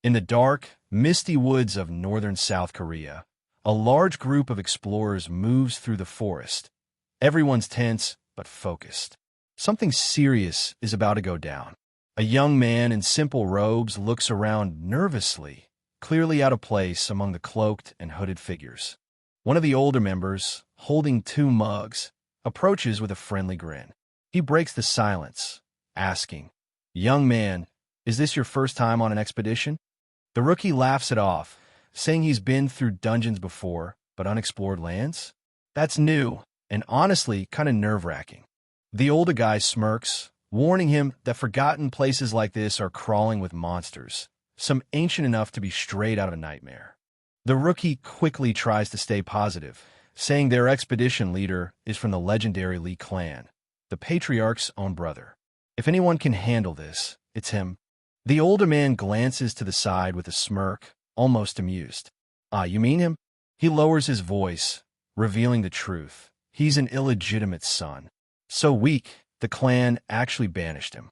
In the dark, misty woods of northern South Korea, a large group of explorers moves through the forest. Everyone's tense but focused. Something serious is about to go down. A young man in simple robes looks around nervously, clearly out of place among the cloaked and hooded figures. One of the older members, holding 2 mugs, approaches with a friendly grin. He breaks the silence, asking, "Young man, is this your first time on an expedition?" The rookie laughs it off, saying he's been through dungeons before, but unexplored lands? That's new, and honestly kind of nerve-wracking. The older guy smirks, warning him that forgotten places like this are crawling with monsters, some ancient enough to be straight out of a nightmare. The rookie quickly tries to stay positive, saying their expedition leader is from the legendary Lee clan, the patriarch's own brother. If anyone can handle this, it's him. The older man glances to the side with a smirk, almost amused. "Ah, you mean him?" He lowers his voice, revealing the truth. He's an illegitimate son. So weak, the clan actually banished him.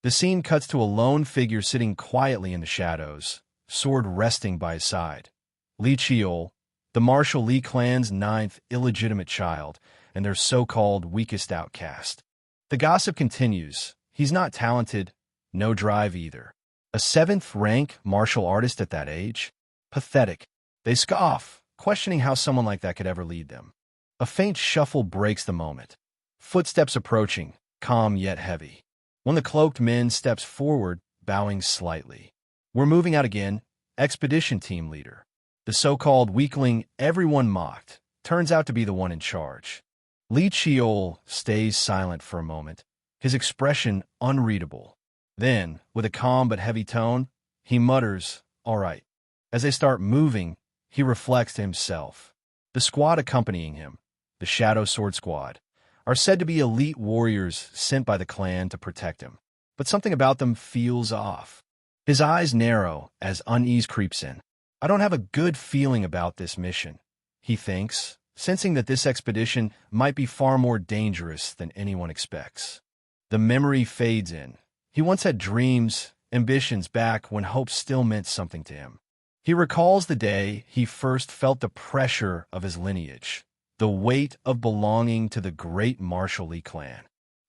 The scene cuts to a lone figure sitting quietly in the shadows, sword resting by his side. Lee Cheol, the martial Lee clan's 9th illegitimate child, and their so-called weakest outcast. The gossip continues. He's not talented, no drive either. A 7th-rank martial artist at that age? Pathetic. They scoff, questioning how someone like that could ever lead them. A faint shuffle breaks the moment. Footsteps approaching, calm yet heavy. One of the cloaked men steps forward, bowing slightly. "We're moving out again, expedition team leader." The so-called weakling everyone mocked turns out to be the one in charge. Lee Cheol stays silent for a moment, his expression unreadable. Then, with a calm but heavy tone, he mutters, "All right." As they start moving, he reflects to himself. The squad accompanying him, the Shadow Sword Squad, are said to be elite warriors sent by the clan to protect him. But something about them feels off. His eyes narrow as unease creeps in. "I don't have a good feeling about this mission," he thinks, sensing that this expedition might be far more dangerous than anyone expects. The memory fades in. He once had dreams, ambitions back when hope still meant something to him. He recalls the day he first felt the pressure of his lineage, the weight of belonging to the great martial Lee clan,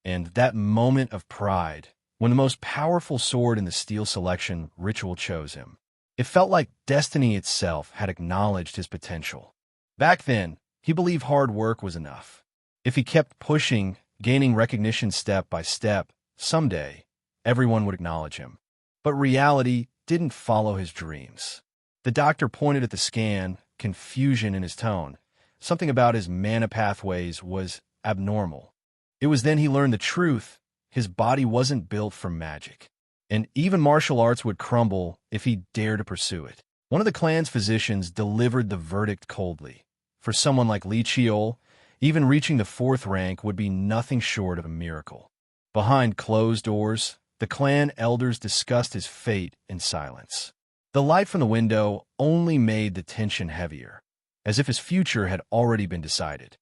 and that moment of pride when the most powerful sword in the steel selection ritual chose him. It felt like destiny itself had acknowledged his potential. Back then, he believed hard work was enough. If he kept pushing, gaining recognition step by step, someday, everyone would acknowledge him. But reality didn't follow his dreams. The doctor pointed at the scan, confusion in his tone. Something about his mana pathways was abnormal. It was then he learned the truth. His body wasn't built for magic. And even martial arts would crumble if he dared to pursue it. One of the clan's physicians delivered the verdict coldly. For someone like Lee Cheol, even reaching the 4th rank would be nothing short of a miracle. Behind closed doors, the clan elders discussed his fate in silence. The light from the window only made the tension heavier, as if his future had already been decided.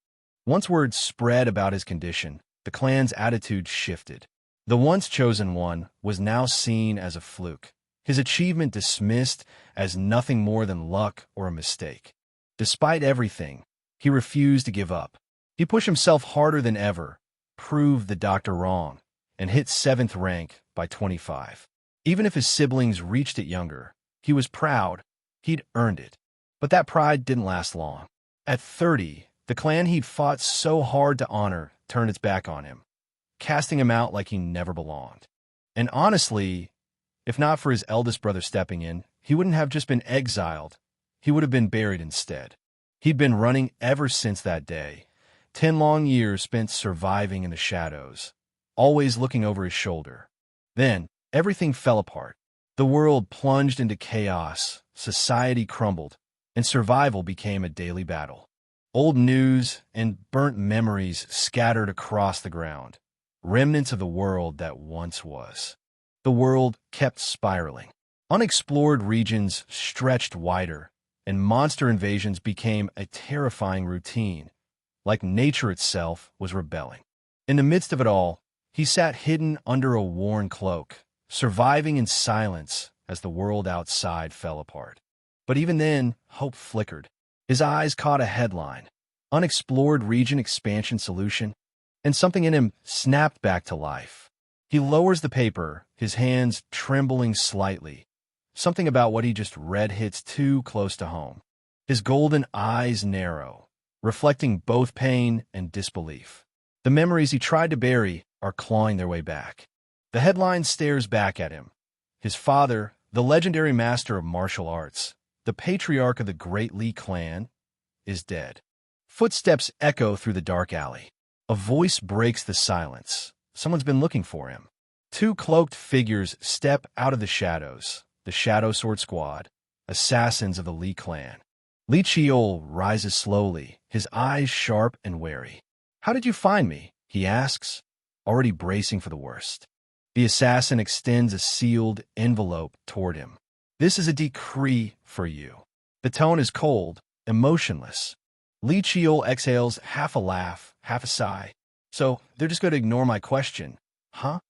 Once word spread about his condition, the clan's attitude shifted. The once chosen one was now seen as a fluke, his achievement dismissed as nothing more than luck or a mistake. Despite everything, he refused to give up. He pushed himself harder than ever, proved the doctor wrong, and hit 7th rank by 25. Even if his siblings reached it younger, he was proud. He'd earned it. But that pride didn't last long. At 30, the clan he'd fought so hard to honor turned its back on him, casting him out like he never belonged. And honestly, if not for his eldest brother stepping in, he wouldn't have just been exiled. He would have been buried instead. He'd been running ever since that day. 10 long years spent surviving in the shadows, always looking over his shoulder. Then, everything fell apart. The world plunged into chaos, society crumbled, and survival became a daily battle. Old news and burnt memories scattered across the ground, remnants of the world that once was. The world kept spiraling. Unexplored regions stretched wider, and monster invasions became a terrifying routine, like nature itself was rebelling. In the midst of it all, he sat hidden under a worn cloak, surviving in silence as the world outside fell apart. But even then, hope flickered. His eyes caught a headline, "Unexplored Region Expansion Solution," and something in him snapped back to life. He lowers the paper, his hands trembling slightly. Something about what he just read hits too close to home. His golden eyes narrow, reflecting both pain and disbelief. The memories he tried to bury are clawing their way back. The headline stares back at him. His father, the legendary master of martial arts, the patriarch of the Great Li clan, is dead. Footsteps echo through the dark alley. A voice breaks the silence. Someone's been looking for him. Two cloaked figures step out of the shadows, the Shadow Sword Squad, assassins of the Li clan. Li Chiol rises slowly, his eyes sharp and wary. "How did you find me?" he asks, already bracing for the worst. The assassin extends a sealed envelope toward him. "This is a decree for you." The tone is cold, emotionless. Li Chiol exhales half a laugh, half a sigh. "So, they're just going to ignore my question, huh?"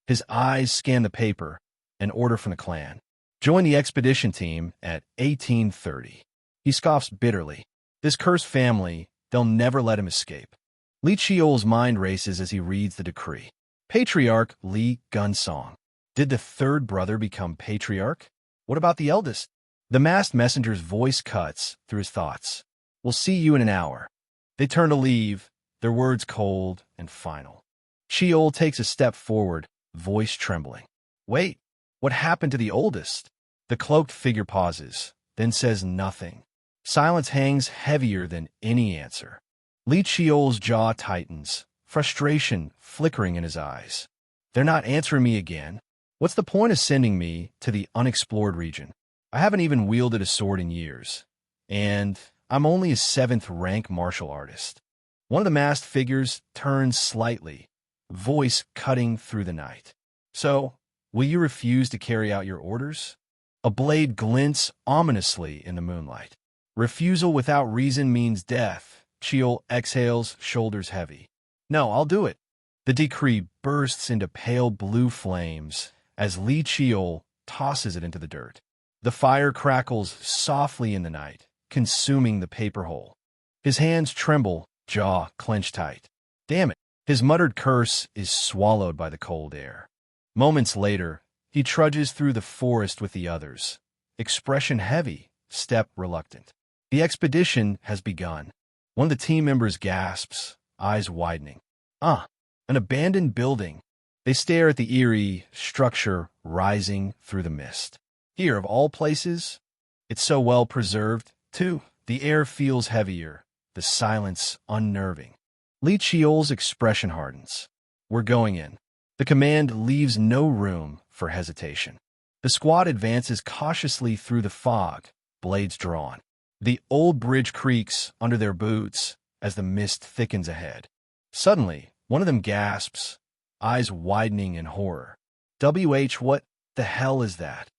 His eyes scan the paper, an order from the clan. "Join the expedition team at 1830. He scoffs bitterly. This cursed family, they'll never let him escape. Li Chiol's mind races as he reads the decree. Patriarch Li Gunsong. Did the third brother become patriarch? What about the eldest? The masked messenger's voice cuts through his thoughts. "We'll see you in an hour." They turn to leave, their words cold and final. Chiol takes a step forward, voice trembling. "Wait, what happened to the oldest?" The cloaked figure pauses, then says nothing. Silence hangs heavier than any answer. Li Chiol's jaw tightens, frustration flickering in his eyes. "They're not answering me again. What's the point of sending me to the unexplored region? I haven't even wielded a sword in years. And I'm only a 7th-rank martial artist." One of the masked figures turns slightly, voice cutting through the night. "So, will you refuse to carry out your orders?" A blade glints ominously in the moonlight. "Refusal without reason means death." Chiol exhales, shoulders heavy. "No, I'll do it." The decree bursts into pale blue flames as Li Chiol tosses it into the dirt. The fire crackles softly in the night, consuming the paper hole. His hands tremble, jaw clenched tight. Damn it! His muttered curse is swallowed by the cold air. Moments later, he trudges through the forest with the others, expression heavy, step reluctant. The expedition has begun. One of the team members gasps, eyes widening. An abandoned building. They stare at the eerie structure rising through the mist. Here, of all places, it's so well preserved, too. The air feels heavier, the silence unnerving. Li Chiol's expression hardens. "We're going in." The command leaves no room for hesitation. The squad advances cautiously through the fog, blades drawn. The old bridge creaks under their boots as the mist thickens ahead. Suddenly, one of them gasps, eyes widening in horror. What the hell is that?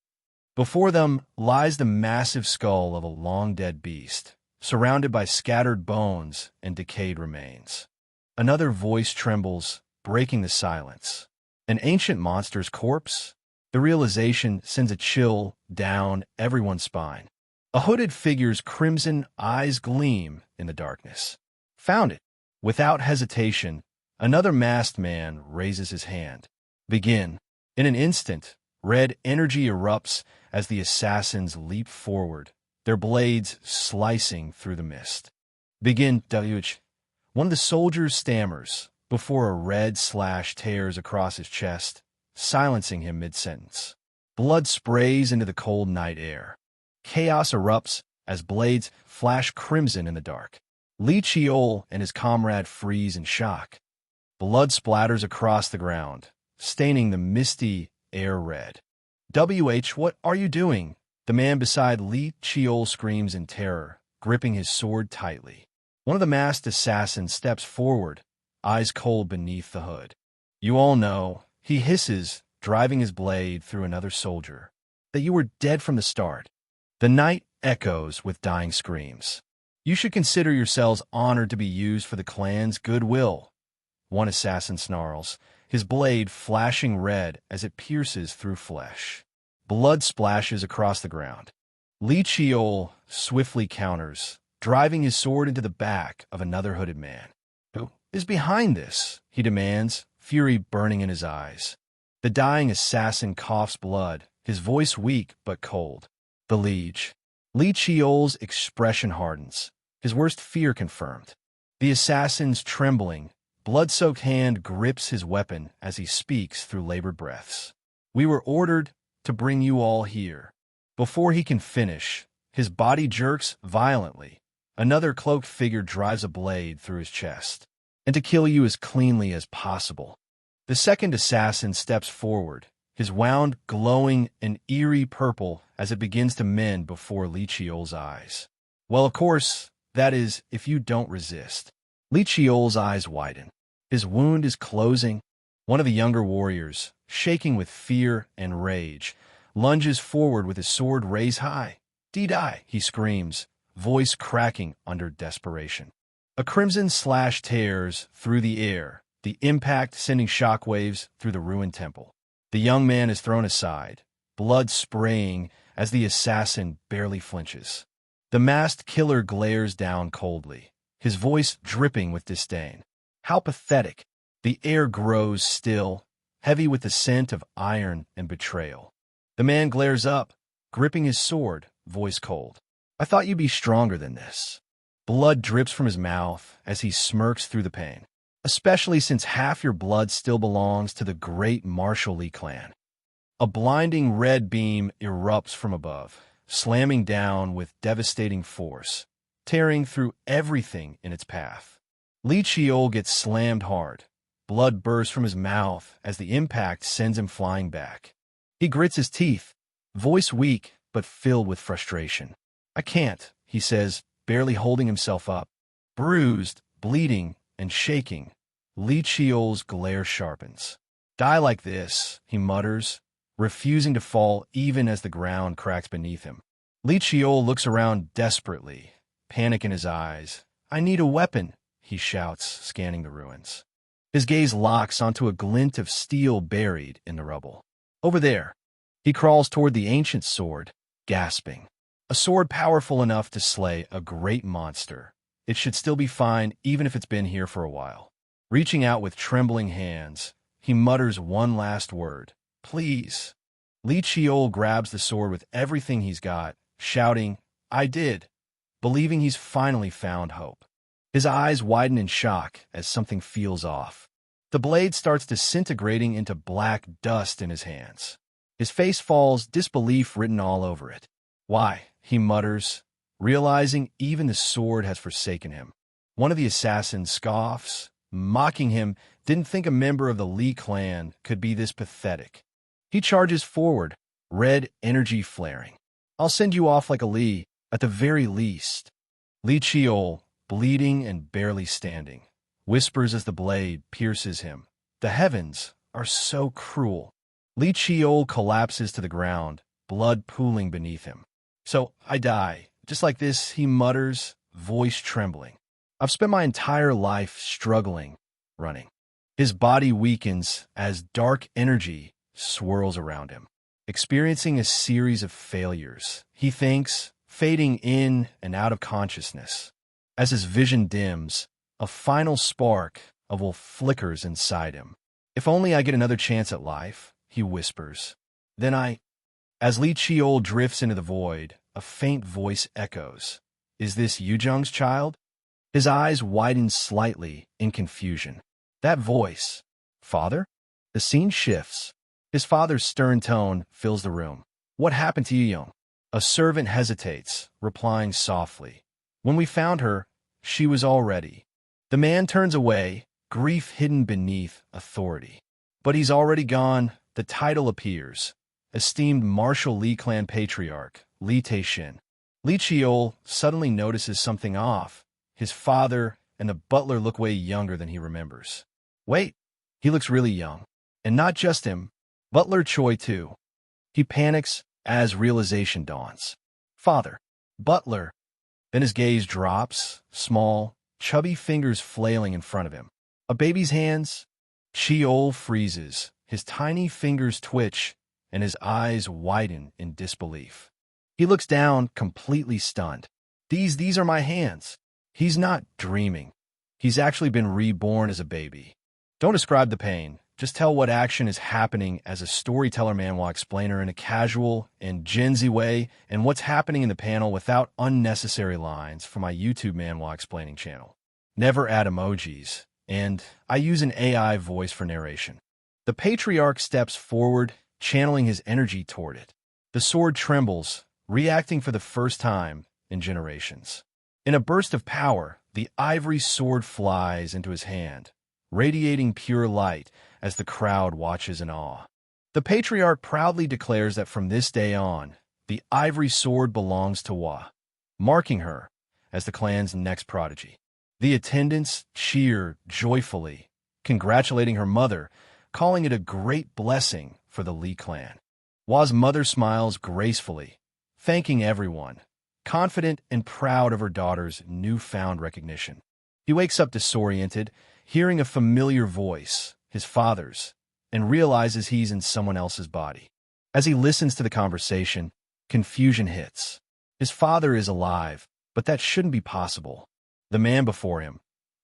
Before them lies the massive skull of a long-dead beast, surrounded by scattered bones and decayed remains. Another voice trembles, breaking the silence. An ancient monster's corpse? The realization sends a chill down everyone's spine. A hooded figure's crimson eyes gleam in the darkness. "Found it." Without hesitation, another masked man raises his hand. "Begin." In an instant, red energy erupts as the assassins leap forward, their blades slicing through the mist. "Begin, WH." One of the soldiers stammers before a red slash tears across his chest, silencing him mid-sentence. Blood sprays into the cold night air. Chaos erupts as blades flash crimson in the dark. Li Chiol and his comrade freeze in shock. Blood splatters across the ground, staining the misty air red. What are you doing?" The man beside Li Chiol screams in terror, gripping his sword tightly. One of the masked assassins steps forward, eyes cold beneath the hood. "You all know," he hisses, driving his blade through another soldier, "that you were dead from the start." The night echoes with dying screams. "You should consider yourselves honored to be used for the clan's goodwill." One assassin snarls, his blade flashing red as it pierces through flesh. Blood splashes across the ground. Li Chiol swiftly counters, driving his sword into the back of another hooded man. "Who is behind this?" he demands, fury burning in his eyes. The dying assassin coughs blood, his voice weak but cold. The liege. Li Chiol's expression hardens, his worst fear confirmed. The assassin's trembling, blood-soaked hand grips his weapon as he speaks through labored breaths. "We were ordered to bring you all here." Before he can finish, his body jerks violently. Another cloaked figure drives a blade through his chest. "And to kill you as cleanly as possible." The second assassin steps forward, his wound glowing an eerie purple as it begins to mend before Li Chiol's eyes. "Well, of course, that is, if you don't resist." Li Chiol's eyes widen. His wound is closing. One of the younger warriors, shaking with fear and rage, lunges forward with his sword raised high. "Di-die," he screams, voice cracking under desperation. A crimson slash tears through the air, the impact sending shockwaves through the ruined temple. The young man is thrown aside, blood spraying as the assassin barely flinches. The masked killer glares down coldly, his voice dripping with disdain. How pathetic. The air grows still, heavy with the scent of iron and betrayal. The man glares up, gripping his sword, voice cold. "I thought you'd be stronger than this." Blood drips from his mouth as he smirks through the pain. "Especially since half your blood still belongs to the great Marshall Lee clan." A blinding red beam erupts from above, slamming down with devastating force, tearing through everything in its path. Li Chiol gets slammed hard. Blood bursts from his mouth as the impact sends him flying back. He grits his teeth, voice weak but filled with frustration. "I can't," he says, barely holding himself up. Bruised, bleeding, and shaking, Li Chiol's glare sharpens. "Die like this," he mutters, refusing to fall even as the ground cracks beneath him. Li Chiol looks around desperately, panic in his eyes. "I need a weapon," he shouts, scanning the ruins. His gaze locks onto a glint of steel buried in the rubble. "Over there." He crawls toward the ancient sword, gasping. A sword powerful enough to slay a great monster. It should still be fine even if it's been here for a while. Reaching out with trembling hands, he mutters one last word. "Please." Li Chiol grabs the sword with everything he's got, shouting, "I did," believing he's finally found hope. His eyes widen in shock as something feels off. The blade starts disintegrating into black dust in his hands. His face falls, disbelief written all over it. "Why?" he mutters, realizing even the sword has forsaken him. One of the assassins scoffs, mocking him, didn't think a member of the Li clan could be this pathetic. He charges forward, red energy flaring. "I'll send you off like a Li, at the very least." Li Chiol, bleeding and barely standing, whispers as the blade pierces him. "The heavens are so cruel." Li Chiol collapses to the ground, blood pooling beneath him. "So I die, just like this," he mutters, voice trembling. "I've spent my entire life struggling, running." His body weakens as dark energy swirls around him. Experiencing a series of failures, he thinks, fading in and out of consciousness. As his vision dims, a final spark of will flickers inside him. "If only I get another chance at life," he whispers. "Then I—" As Li Chiol drifts into the void, a faint voice echoes. "Is this Yujung's child?" His eyes widen slightly in confusion. That voice. Father? The scene shifts. His father's stern tone fills the room. "What happened to Yujung?" A servant hesitates, replying softly. "When we found her, she was all ready." The man turns away, grief hidden beneath authority. "But he's already gone." The title appears. Esteemed Marshall Lee clan patriarch, Li Taishin. Li Chiol suddenly notices something off. His father and the butler look way younger than he remembers. Wait, he looks really young. And not just him, Butler Choi too. He panics as realization dawns. "Father, Butler." Then his gaze drops, small, chubby fingers flailing in front of him. A baby's hands? Chiol freezes. His tiny fingers twitch, and his eyes widen in disbelief. He looks down, completely stunned. These are my hands. He's not dreaming. He's actually been reborn as a baby. Don't describe the pain. Just tell what action is happening as a storyteller manhwa explainer in a casual and Gen Z way, and what's happening in the panel without unnecessary lines for my YouTube manhwa explaining channel. Never add emojis, and I use an AI voice for narration. The patriarch steps forward, channeling his energy toward it. The sword trembles, reacting for the first time in generations. In a burst of power, the ivory sword flies into his hand, radiating pure light as the crowd watches in awe. The patriarch proudly declares that from this day on, the ivory sword belongs to Wa, marking her as the clan's next prodigy. The attendants cheer joyfully, congratulating her mother, calling it a great blessing for the Lee clan. Wa's mother smiles gracefully, thanking everyone, confident and proud of her daughter's newfound recognition. He wakes up disoriented, hearing a familiar voice, his father's, and realizes he's in someone else's body. As he listens to the conversation, confusion hits. His father is alive, but that shouldn't be possible. The man before him,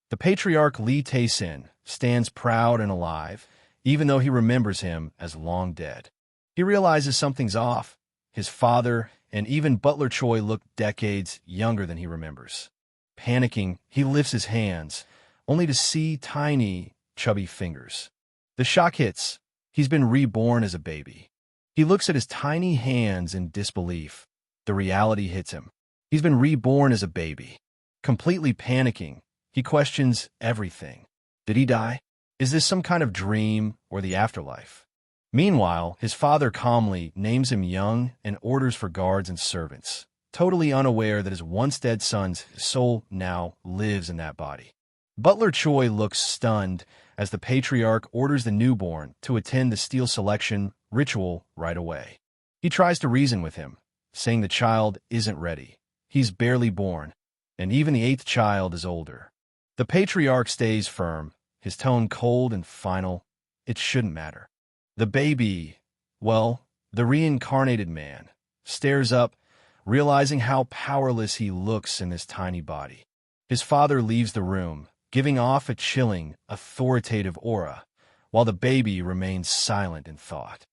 the patriarch Lee Tae-sin, stands proud and alive, even though he remembers him as long dead. He realizes something's off. His father and even Butler Choi look decades younger than he remembers. Panicking, he lifts his hands, only to see tiny, chubby fingers. The shock hits. He's been reborn as a baby. He looks at his tiny hands in disbelief. The reality hits him. He's been reborn as a baby. Completely panicking, he questions everything. Did he die? Is this some kind of dream or the afterlife? Meanwhile, his father calmly names him young and orders for guards and servants, totally unaware that his once dead son's soul now lives in that body. Butler Choi looks stunned as the patriarch orders the newborn to attend the steel selection ritual right away. He tries to reason with him, saying the child isn't ready. He's barely born, and even the 8th child is older. The patriarch stays firm, his tone cold and final. It shouldn't matter. The baby, well, the reincarnated man, stares up, realizing how powerless he looks in this tiny body. His father leaves the room, giving off a chilling, authoritative aura, while the baby remains silent in thought.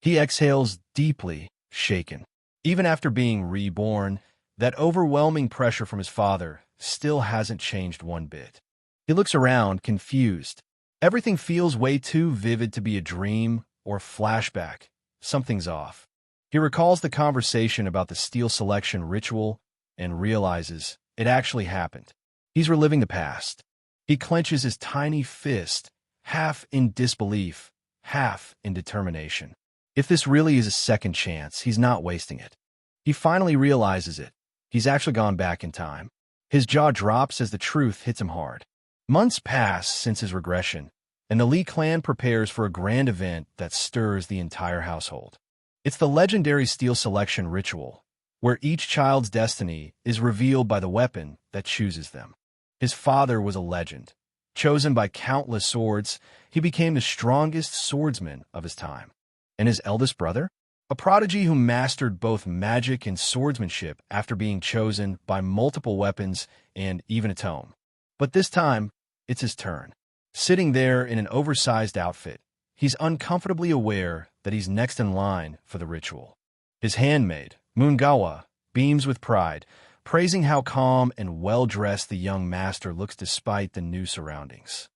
He exhales deeply, shaken. Even after being reborn, that overwhelming pressure from his father still hasn't changed one bit. He looks around, confused. Everything feels way too vivid to be a dream or flashback. Something's off. He recalls the conversation about the steel selection ritual and realizes it actually happened. He's reliving the past. He clenches his tiny fist, half in disbelief, half in determination. If this really is a second chance, he's not wasting it. He finally realizes it. He's actually gone back in time. His jaw drops as the truth hits him hard. Months pass since his regression, and the Lee clan prepares for a grand event that stirs the entire household. It's the legendary steel selection ritual, where each child's destiny is revealed by the weapon that chooses them. His father was a legend. Chosen by countless swords, he became the strongest swordsman of his time. And his eldest brother? A prodigy who mastered both magic and swordsmanship after being chosen by multiple weapons and even a tome. But this time, it's his turn. Sitting there in an oversized outfit, he's uncomfortably aware that he's next in line for the ritual. His handmaid, Mungawa, beams with pride, praising how calm and well-dressed the young master looks despite the new surroundings.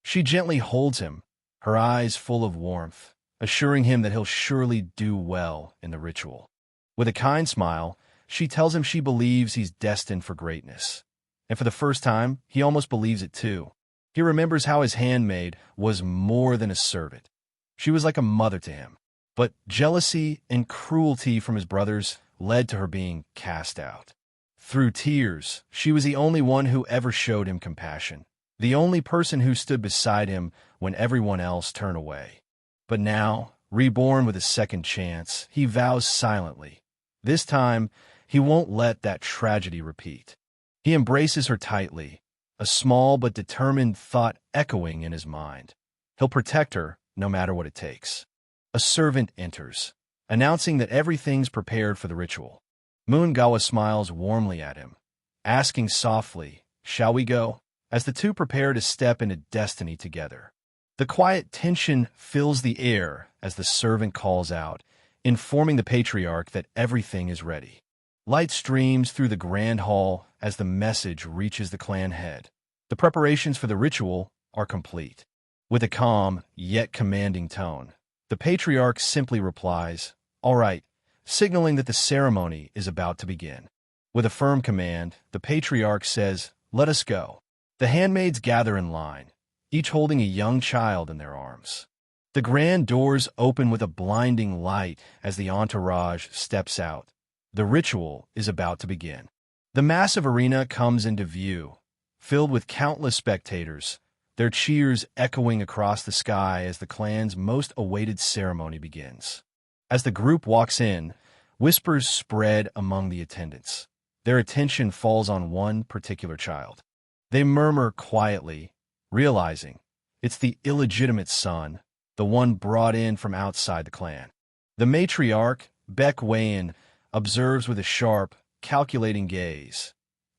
She gently holds him, her eyes full of warmth, assuring him that he'll surely do well in the ritual. With a kind smile, she tells him she believes he's destined for greatness. And for the first time, he almost believes it too. He remembers how his handmaid was more than a servant. She was like a mother to him. But jealousy and cruelty from his brothers led to her being cast out. Through tears, she was the only one who ever showed him compassion, the only person who stood beside him when everyone else turned away. But now, reborn with a second chance, he vows silently. This time, he won't let that tragedy repeat. He embraces her tightly, a small but determined thought echoing in his mind. He'll protect her no matter what it takes. A servant enters. announcing that everything's prepared for the ritual. Muingawa smiles warmly at him, asking softly, "Shall we go?" as the two prepare to step into destiny together. The quiet tension fills the air as the servant calls out, informing the patriarch that everything is ready. Light streams through the grand hall as the message reaches the clan head. The preparations for the ritual are complete. With a calm, yet commanding tone, the patriarch simply replies, "All right," signaling that the ceremony is about to begin. With a firm command, the patriarch says, "Let us go." The handmaids gather in line, each holding a young child in their arms. The grand doors open with a blinding light as the entourage steps out. The ritual is about to begin. The massive arena comes into view, filled with countless spectators, their cheers echoing across the sky as the clan's most awaited ceremony begins. As the group walks in, whispers spread among the attendants. Their attention falls on one particular child. They murmur quietly, realizing it's the illegitimate son, the one brought in from outside the clan. The matriarch, Baek Wayan, observes with a sharp, calculating gaze,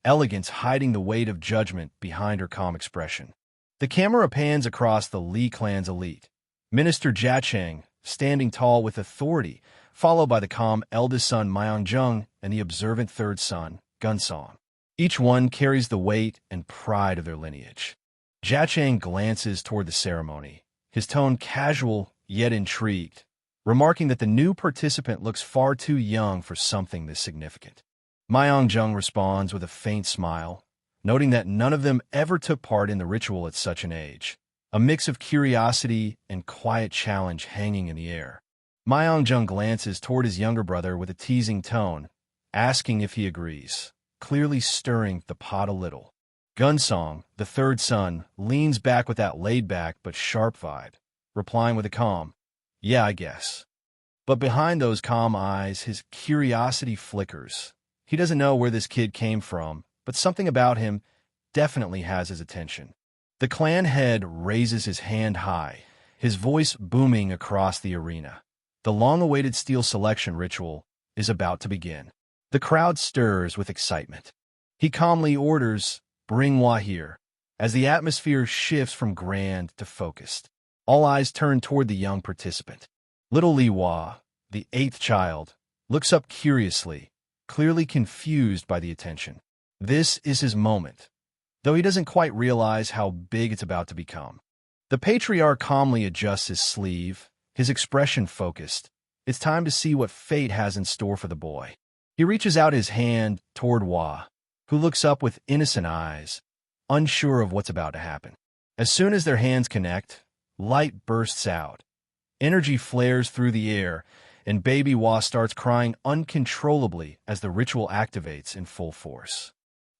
elegance hiding the weight of judgment behind her calm expression. The camera pans across the Lee clan's elite. Minister Jacheng, standing tall with authority, followed by the calm eldest son Myeongjung and the observant third son, Gunsong. Each one carries the weight and pride of their lineage. Jacheng glances toward the ceremony, his tone casual yet intrigued, remarking that the new participant looks far too young for something this significant. Myeongjung responds with a faint smile, noting that none of them ever took part in the ritual at such an age, a mix of curiosity and quiet challenge hanging in the air. Myeongjung glances toward his younger brother with a teasing tone, asking if he agrees, clearly stirring the pot a little. Gunsong, the third son, leans back with that laid-back but sharp vibe, replying with a calm, "Yeah, I guess." But behind those calm eyes, his curiosity flickers. He doesn't know where this kid came from, but something about him definitely has his attention. The clan head raises his hand high, his voice booming across the arena. The long-awaited steel selection ritual is about to begin. The crowd stirs with excitement. He calmly orders, "Bring Hwa here," as the atmosphere shifts from grand to focused. All eyes turn toward the young participant. Little Lee Hwa, the eighth child, looks up curiously, clearly confused by the attention. This is his moment, though he doesn't quite realize how big it's about to become. The patriarch calmly adjusts his sleeve, his expression focused. It's time to see what fate has in store for the boy. He reaches out his hand toward Hwa, who looks up with innocent eyes, unsure of what's about to happen. As soon as their hands connect, light bursts out. Energy flares through the air, and baby Hwa starts crying uncontrollably as the ritual activates in full force.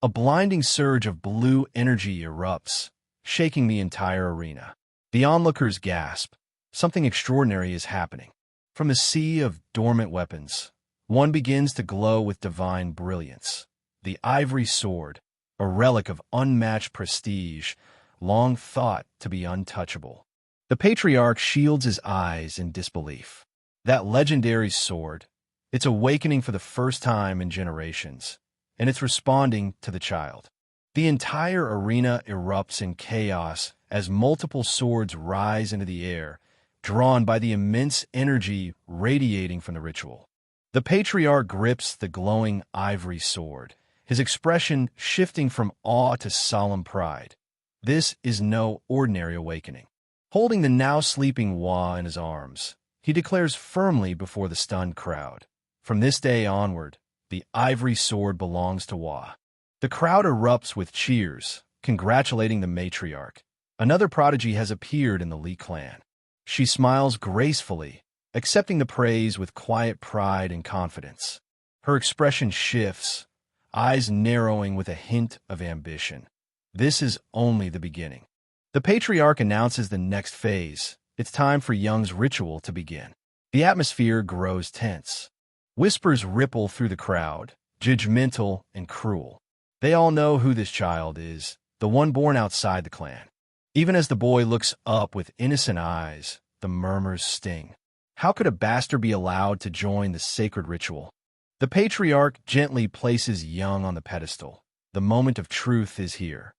A blinding surge of blue energy erupts, shaking the entire arena. The onlookers gasp. Something extraordinary is happening. From a sea of dormant weapons, one begins to glow with divine brilliance. The ivory sword, a relic of unmatched prestige, long thought to be untouchable. The patriarch shields his eyes in disbelief. That legendary sword, it's awakening for the first time in generations, and it's responding to the child. The entire arena erupts in chaos as multiple swords rise into the air, drawn by the immense energy radiating from the ritual. The patriarch grips the glowing ivory sword, his expression shifting from awe to solemn pride. This is no ordinary awakening. Holding the now sleeping Hwa in his arms, he declares firmly before the stunned crowd, "From this day onward, the ivory sword belongs to Hwa." The crowd erupts with cheers, congratulating the matriarch. Another prodigy has appeared in the Lee clan. She smiles gracefully, accepting the praise with quiet pride and confidence. Her expression shifts, eyes narrowing with a hint of ambition. This is only the beginning. The patriarch announces the next phase. It's time for Young's ritual to begin. The atmosphere grows tense. Whispers ripple through the crowd, judgmental and cruel. They all know who this child is, the one born outside the clan. Even as the boy looks up with innocent eyes, the murmurs sting. How could a bastard be allowed to join the sacred ritual? The patriarch gently places Young on the pedestal. The moment of truth is here.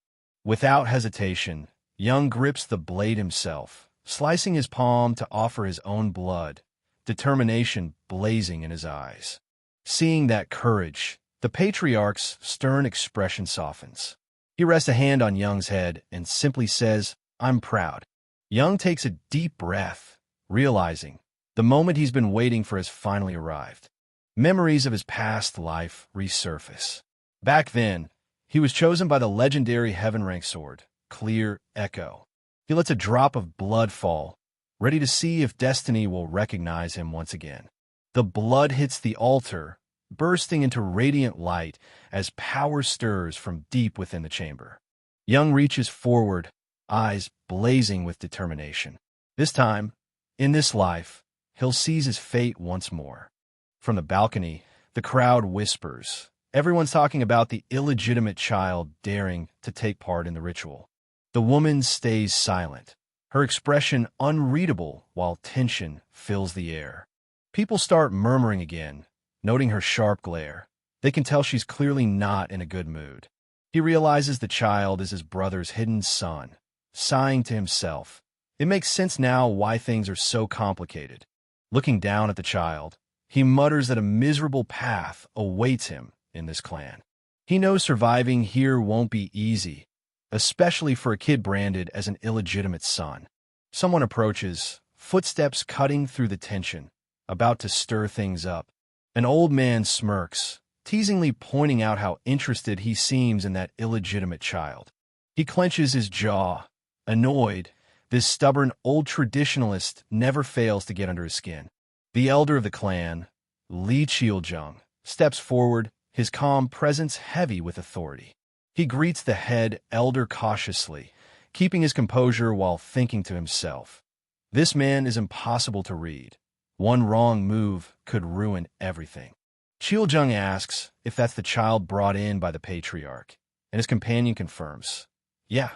Without hesitation, Young grips the blade himself, slicing his palm to offer his own blood, determination blazing in his eyes. Seeing that courage, the patriarch's stern expression softens. He rests a hand on Young's head and simply says, "I'm proud." Young takes a deep breath, realizing the moment he's been waiting for has finally arrived. Memories of his past life resurface. Back then, he was chosen by the legendary heaven-rank sword, Clear Echo. He lets a drop of blood fall, ready to see if destiny will recognize him once again. The blood hits the altar, bursting into radiant light as power stirs from deep within the chamber. Young reaches forward, eyes blazing with determination. This time, in this life, he'll seize his fate once more. From the balcony, the crowd whispers. Everyone's talking about the illegitimate child daring to take part in the ritual. The woman stays silent, her expression unreadable while tension fills the air. People start murmuring again, noting her sharp glare. They can tell she's clearly not in a good mood. He realizes the child is his brother's hidden son, sighing to himself. It makes sense now why things are so complicated. Looking down at the child, he mutters that a miserable path awaits him in this clan. He knows surviving here won't be easy, especially for a kid branded as an illegitimate son. Someone approaches, footsteps cutting through the tension, about to stir things up. An old man smirks, teasingly pointing out how interested he seems in that illegitimate child. He clenches his jaw, annoyed. This stubborn old traditionalist never fails to get under his skin. The elder of the clan, Lee Cheoljung, steps forward, his calm presence heavy with authority. He greets the head elder cautiously, keeping his composure while thinking to himself, "This man is impossible to read. One wrong move could ruin everything." Cheoljung asks if that's the child brought in by the patriarch, and his companion confirms, "Yeah,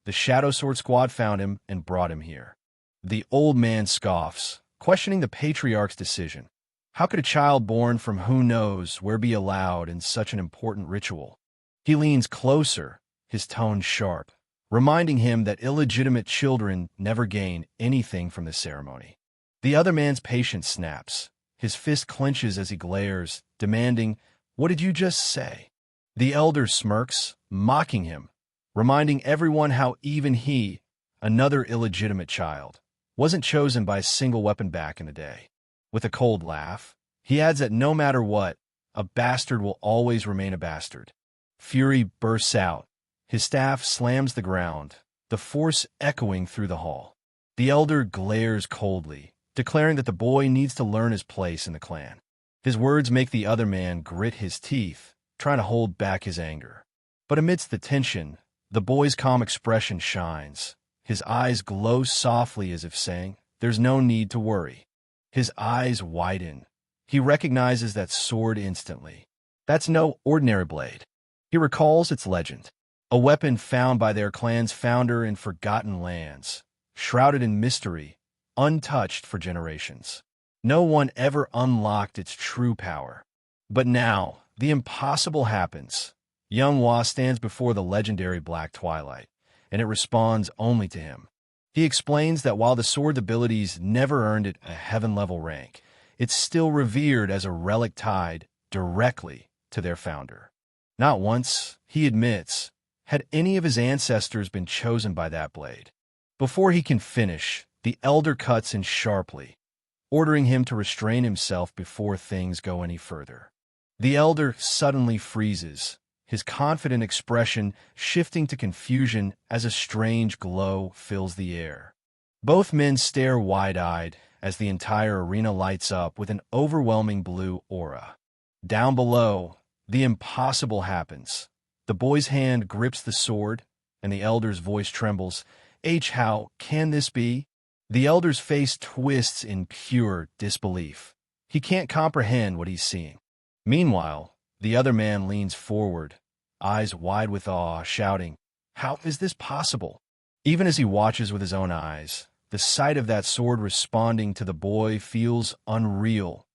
the Shadow Sword Squad found him and brought him here." The old man scoffs, questioning the patriarch's decision. How could a child born from who knows where be allowed in such an important ritual? He leans closer, his tone sharp, reminding him that illegitimate children never gain anything from the ceremony. The other man's patience snaps. His fist clenches as he glares, demanding, "What did you just say?" The elder smirks, mocking him, reminding everyone how even he, another illegitimate child, wasn't chosen by a single weapon back in the day. With a cold laugh, he adds that no matter what, a bastard will always remain a bastard. Fury bursts out. His staff slams the ground, the force echoing through the hall. The elder glares coldly, declaring that the boy needs to learn his place in the clan. His words make the other man grit his teeth, trying to hold back his anger. But amidst the tension, the boy's calm expression shines. His eyes glow softly as if saying, "There's no need to worry." His eyes widen. He recognizes that sword instantly. That's no ordinary blade. He recalls its legend, a weapon found by their clan's founder in forgotten lands, shrouded in mystery, untouched for generations. No one ever unlocked its true power. But now, the impossible happens. Young Hwa stands before the legendary Black Twilight, and it responds only to him. He explains that while the sword's abilities never earned it a heaven-level rank, it's still revered as a relic tied directly to their founder. Not once, he admits, had any of his ancestors been chosen by that blade. Before he can finish, the elder cuts in sharply, ordering him to restrain himself before things go any further. The elder suddenly freezes, his confident expression shifting to confusion as a strange glow fills the air. Both men stare wide-eyed as the entire arena lights up with an overwhelming blue aura. Down below, the impossible happens. The boy's hand grips the sword, and the elder's voice trembles. How can this be?" The elder's face twists in pure disbelief. He can't comprehend what he's seeing. Meanwhile, the other man leans forward, eyes wide with awe, shouting, "How is this possible?" Even as he watches with his own eyes, the The sight of that sword responding to the boy feels unreal,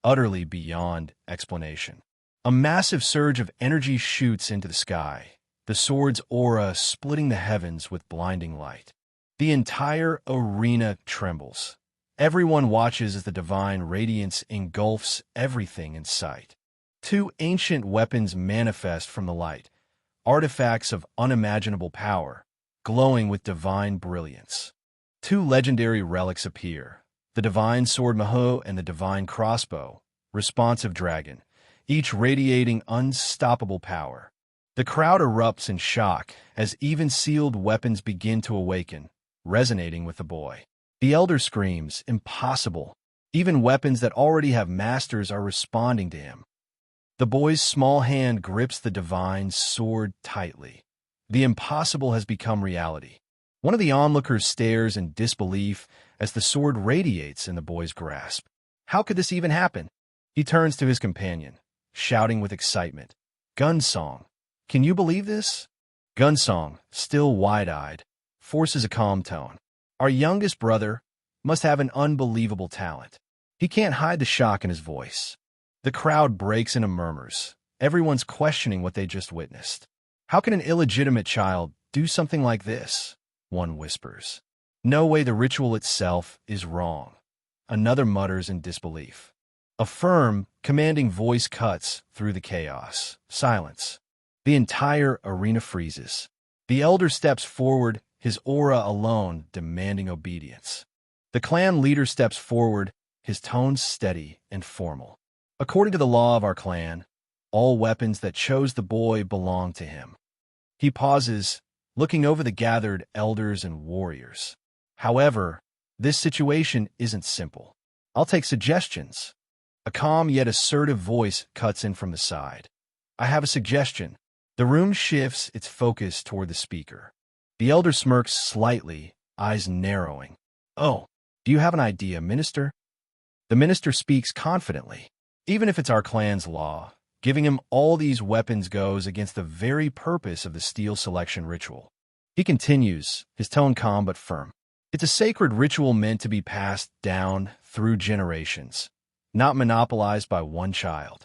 utterly beyond explanation. A massive surge of energy shoots into the sky, the sword's aura splitting the heavens with blinding light. The entire arena trembles. Everyone watches as the divine radiance engulfs everything in sight. Two ancient weapons manifest from the light, artifacts of unimaginable power, glowing with divine brilliance. Two legendary relics appear, the divine sword manhwa and the divine crossbow, responsive dragon, each radiating unstoppable power. The crowd erupts in shock as even sealed weapons begin to awaken, resonating with the boy. The elder screams, "Impossible!" Even weapons that already have masters are responding to him. The boy's small hand grips the divine sword tightly. The impossible has become reality. One of the onlookers stares in disbelief as the sword radiates in the boy's grasp. How could this even happen? He turns to his companion, shouting with excitement, "Gunsong! Can you believe this?" Gunsong, still wide-eyed, forces a calm tone. Our youngest brother must have an unbelievable talent. He can't hide the shock in his voice. The crowd breaks into murmurs. Everyone's questioning what they just witnessed. How can an illegitimate child do something like this? One whispers. No way, the ritual itself is wrong. Another mutters in disbelief. A firm, commanding voice cuts through the chaos. Silence. The entire arena freezes. The elder steps forward, his aura alone demanding obedience. The clan leader steps forward, his tone steady and formal. According to the law of our clan, all weapons that chose the boy belong to him. He pauses, looking over the gathered elders and warriors. However, this situation isn't simple. I'll take suggestions. A calm yet assertive voice cuts in from the side. I have a suggestion. The room shifts its focus toward the speaker. The elder smirks slightly, eyes narrowing. "Oh, do you have an idea, minister?" The minister speaks confidently. Even if it's our clan's law, giving him all these weapons goes against the very purpose of the steel selection ritual. He continues, his tone calm but firm. It's a sacred ritual meant to be passed down through generations, not monopolized by one child.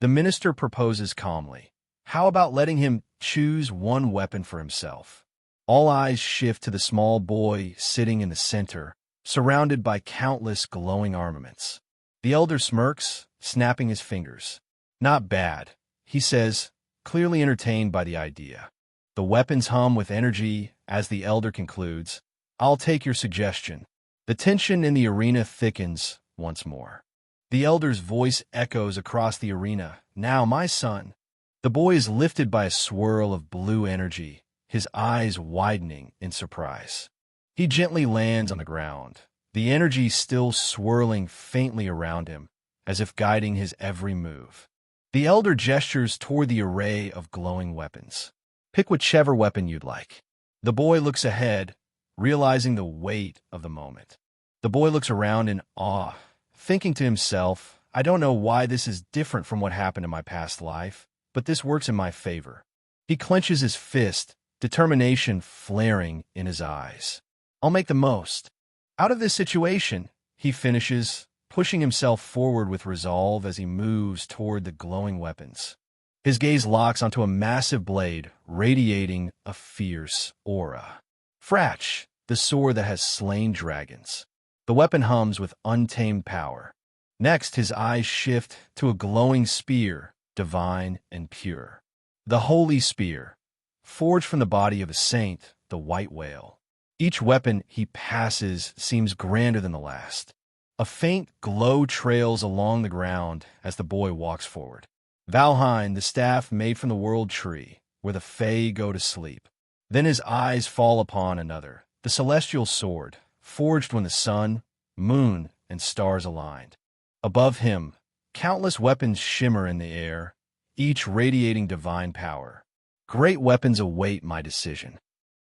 The minister proposes calmly. How about letting him choose one weapon for himself? All eyes shift to the small boy sitting in the center, surrounded by countless glowing armaments. The elder smirks, snapping his fingers. Not bad, he says, clearly entertained by the idea. The weapons hum with energy as the elder concludes, I'll take your suggestion. The tension in the arena thickens once more. The elder's voice echoes across the arena. Now, my son. The boy is lifted by a swirl of blue energy, his eyes widening in surprise. He gently lands on the ground, the energy still swirling faintly around him, as if guiding his every move. The elder gestures toward the array of glowing weapons. Pick whichever weapon you'd like. The boy looks ahead, realizing the weight of the moment. The boy looks around in awe, thinking to himself, I don't know why this is different from what happened in my past life, but this works in my favor. He clenches his fist, determination flaring in his eyes. I'll make the most. Out of this situation, he finishes, pushing himself forward with resolve as he moves toward the glowing weapons. His gaze locks onto a massive blade, radiating a fierce aura. Fratch, the sword that has slain dragons. The weapon hums with untamed power. Next, his eyes shift to a glowing spear, divine and pure. The holy spear, forged from the body of a saint, the white whale. Each weapon he passes seems grander than the last. A faint glow trails along the ground as the boy walks forward. Valheim, the staff made from the world tree, where the Fae go to sleep. Then his eyes fall upon another, the celestial sword, forged when the sun, moon, and stars aligned. Above him, countless weapons shimmer in the air, each radiating divine power. Great weapons await my decision.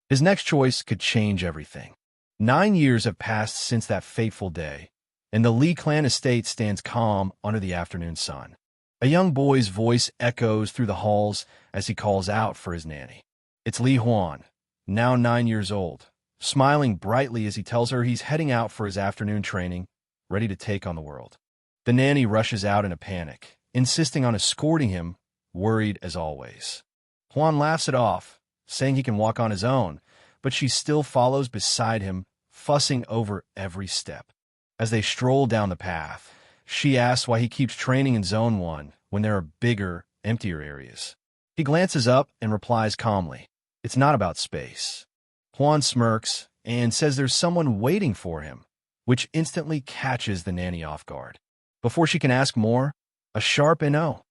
His next choice could change everything. 9 years have passed since that fateful day, and the Lee clan estate stands calm under the afternoon sun. A young boy's voice echoes through the halls as he calls out for his nanny. It's Li Huan, now 9 years old, smiling brightly as he tells her he's heading out for his afternoon training, ready to take on the world. The nanny rushes out in a panic, insisting on escorting him, worried as always. Juan laughs it off, saying he can walk on his own, but she still follows beside him, fussing over every step. As they stroll down the path, she asks why he keeps training in Zone 1 when there are bigger, emptier areas. He glances up and replies calmly, "It's not about space." Juan smirks and says there's someone waiting for him, which instantly catches the nanny off guard. Before she can ask more, a sharp "no"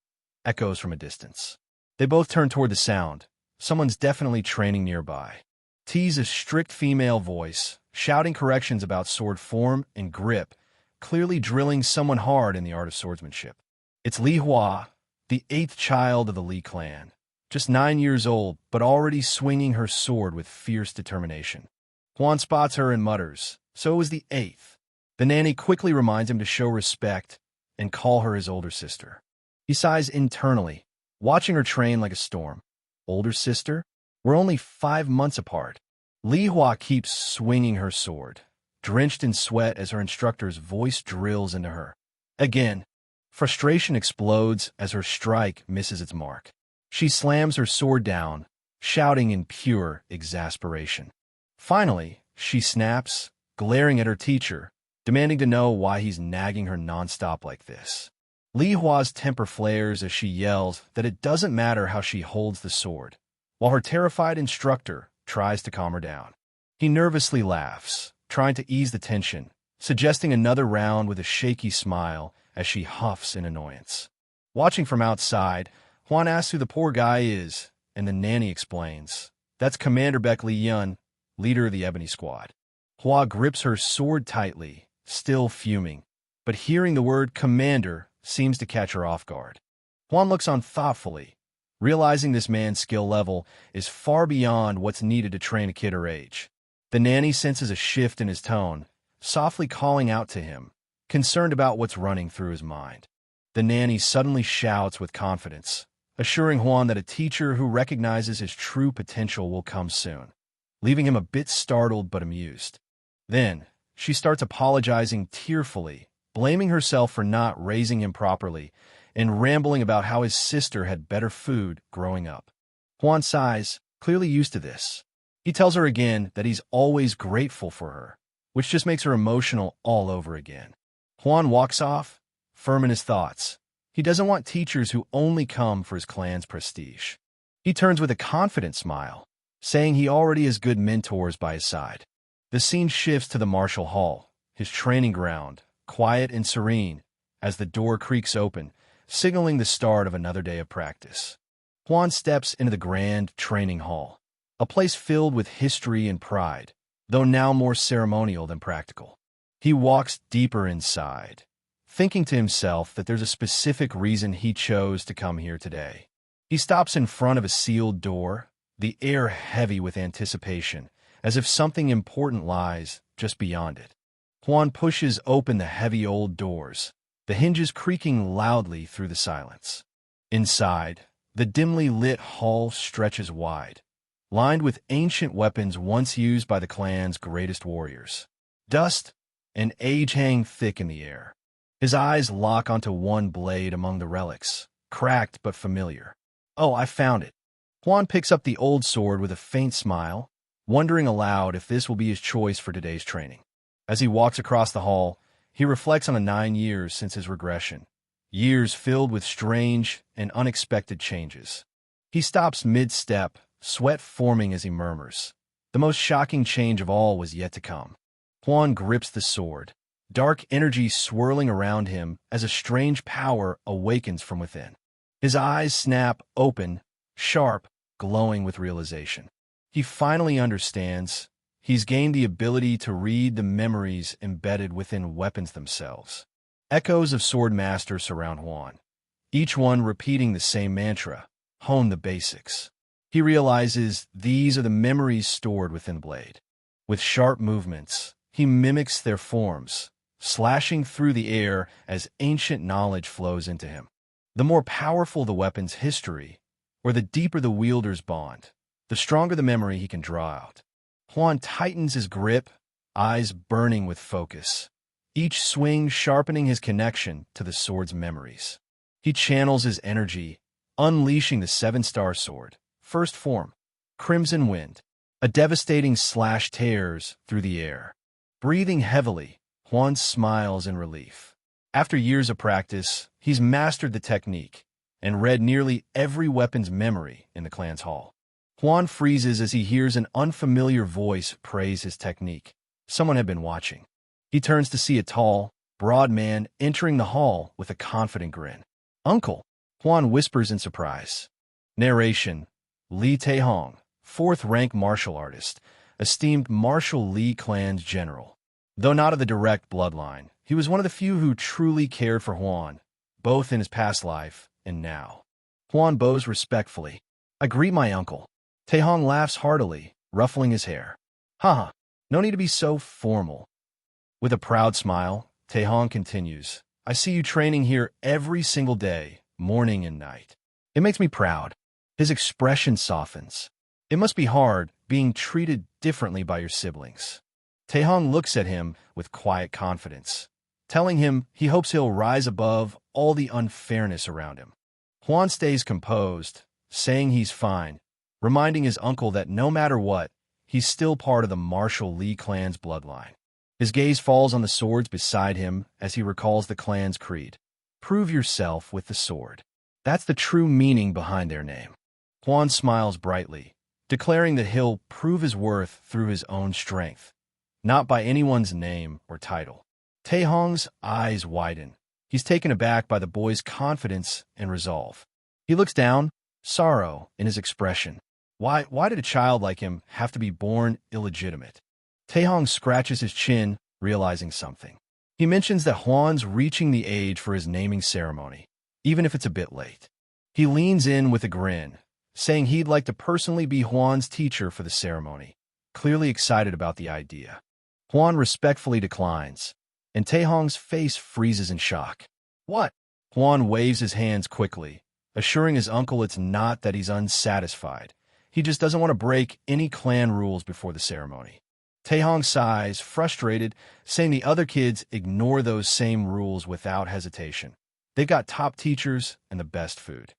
echoes from a distance. They both turn toward the sound. Someone's definitely training nearby. T's a strict female voice, shouting corrections about sword form and grip, clearly drilling someone hard in the art of swordsmanship. It's Li Hua, the 8th child of the Li clan, just 9 years old, but already swinging her sword with fierce determination. Juan spots her and mutters, "So it was the 8th." The nanny quickly reminds him to show respect and call her his older sister. He sighs internally, watching her train like a storm. Older sister? We're only 5 months apart. Li Hua keeps swinging her sword, drenched in sweat as her instructor's voice drills into her. Again, frustration explodes as her strike misses its mark. She slams her sword down, shouting in pure exasperation. Finally, she snaps, glaring at her teacher, demanding to know why he's nagging her nonstop like this. Li Hua's temper flares as she yells that it doesn't matter how she holds the sword, while her terrified instructor tries to calm her down. He nervously laughs, trying to ease the tension, suggesting another round with a shaky smile as she huffs in annoyance. Watching from outside, Juan asks who the poor guy is, and the nanny explains. That's Commander Beck Li Yun, leader of the Ebony Squad. Hua grips her sword tightly, still fuming, but hearing the word commander seems to catch her off guard. Juan looks on thoughtfully, realizing this man's skill level is far beyond what's needed to train a kid her age. The nanny senses a shift in his tone, softly calling out to him, concerned about what's running through his mind. The nanny suddenly shouts with confidence, assuring Juan that a teacher who recognizes his true potential will come soon, leaving him a bit startled but amused. Then, she starts apologizing tearfully, blaming herself for not raising him properly, and rambling about how his sister had better food growing up. Juan sighs, clearly used to this. He tells her again that he's always grateful for her, which just makes her emotional all over again. Juan walks off, firm in his thoughts. He doesn't want teachers who only come for his clan's prestige. He turns with a confident smile, saying he already has good mentors by his side. The scene shifts to the martial hall, his training ground, quiet and serene, as the door creaks open, signaling the start of another day of practice. Juan steps into the grand training hall, a place filled with history and pride, though now more ceremonial than practical. He walks deeper inside, thinking to himself that there's a specific reason he chose to come here today. He stops in front of a sealed door, the air heavy with anticipation, as if something important lies just beyond it. Juan pushes open the heavy old doors, the hinges creaking loudly through the silence. Inside, the dimly lit hall stretches wide, lined with ancient weapons once used by the clan's greatest warriors. Dust and age hang thick in the air. His eyes lock onto one blade among the relics, cracked but familiar. "Oh, I found it." Juan picks up the old sword with a faint smile, wondering aloud if this will be his choice for today's training. As he walks across the hall, he reflects on the 9 years since his regression, years filled with strange and unexpected changes. He stops mid-step, sweat forming as he murmurs. The most shocking change of all was yet to come. Juan grips the sword, dark energy swirling around him as a strange power awakens from within. His eyes snap open, sharp, glowing with realization. He finally understands. He's gained the ability to read the memories embedded within weapons themselves. Echoes of sword masters surround Juan, each one repeating the same mantra, "Hone the basics." He realizes these are the memories stored within the blade. With sharp movements, he mimics their forms, slashing through the air as ancient knowledge flows into him. The more powerful the weapon's history, or the deeper the wielder's bond, the stronger the memory he can draw out. Huan tightens his grip, eyes burning with focus, each swing sharpening his connection to the sword's memories. He channels his energy, unleashing the seven-star sword. First form, Crimson Wind. A devastating slash tears through the air. Breathing heavily, Huan smiles in relief. After years of practice, he's mastered the technique and read nearly every weapon's memory in the clan's hall. Huan freezes as he hears an unfamiliar voice praise his technique. Someone had been watching. He turns to see a tall, broad man entering the hall with a confident grin. "Uncle," Huan whispers in surprise. Narration: Li Taehong, 4th-rank martial artist, esteemed martial Li clan's general. Though not of the direct bloodline, he was one of the few who truly cared for Huan, both in his past life and now. Huan bows respectfully. "I greet my uncle." Taehong laughs heartily, ruffling his hair. "Haha, no need to be so formal." With a proud smile, Taehong continues, "I see you training here every single day, morning and night. It makes me proud." His expression softens. "It must be hard being treated differently by your siblings." Taehong looks at him with quiet confidence, telling him he hopes he'll rise above all the unfairness around him. Huan stays composed, saying he's fine, reminding his uncle that no matter what, he's still part of the martial Li clan's bloodline. His gaze falls on the swords beside him as he recalls the clan's creed. Prove yourself with the sword. That's the true meaning behind their name. Huan smiles brightly, declaring that he'll prove his worth through his own strength, not by anyone's name or title. Taehong's eyes widen. He's taken aback by the boy's confidence and resolve. He looks down, sorrow in his expression. Why did a child like him have to be born illegitimate? Taehong scratches his chin, realizing something. He mentions that Huan's reaching the age for his naming ceremony, even if it's a bit late. He leans in with a grin, saying he'd like to personally be Huan's teacher for the ceremony, clearly excited about the idea. Huan respectfully declines, and Taehong's face freezes in shock. "What?" Huan waves his hands quickly, assuring his uncle it's not that he's unsatisfied. He just doesn't want to break any clan rules before the ceremony. Taehong sighs, frustrated, saying the other kids ignore those same rules without hesitation. They've got top teachers and the best food.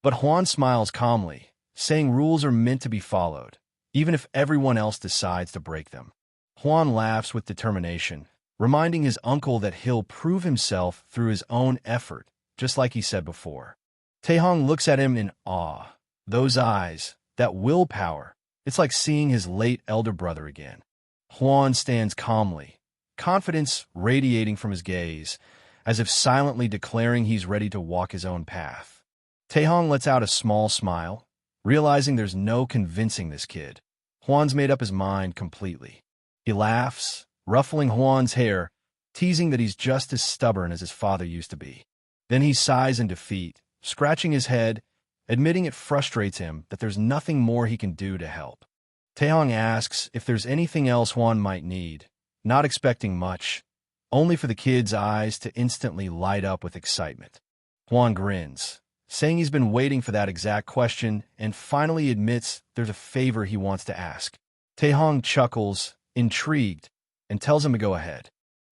But Huan smiles calmly, saying rules are meant to be followed, even if everyone else decides to break them. Huan laughs with determination, reminding his uncle that he'll prove himself through his own effort, just like he said before. Taehong looks at him in awe. Those eyes, that willpower, it's like seeing his late elder brother again. Huan stands calmly, confidence radiating from his gaze, as if silently declaring he's ready to walk his own path. Taehong lets out a small smile, realizing there's no convincing this kid. Huan's made up his mind completely. He laughs, ruffling Huan's hair, teasing that he's just as stubborn as his father used to be. Then he sighs in defeat, scratching his head, admitting it frustrates him that there's nothing more he can do to help. Taehong asks if there's anything else Huan might need, not expecting much, only for the kid's eyes to instantly light up with excitement. Huan grins, saying he's been waiting for that exact question and finally admits there's a favor he wants to ask. Taehong chuckles, intrigued, and tells him to go ahead.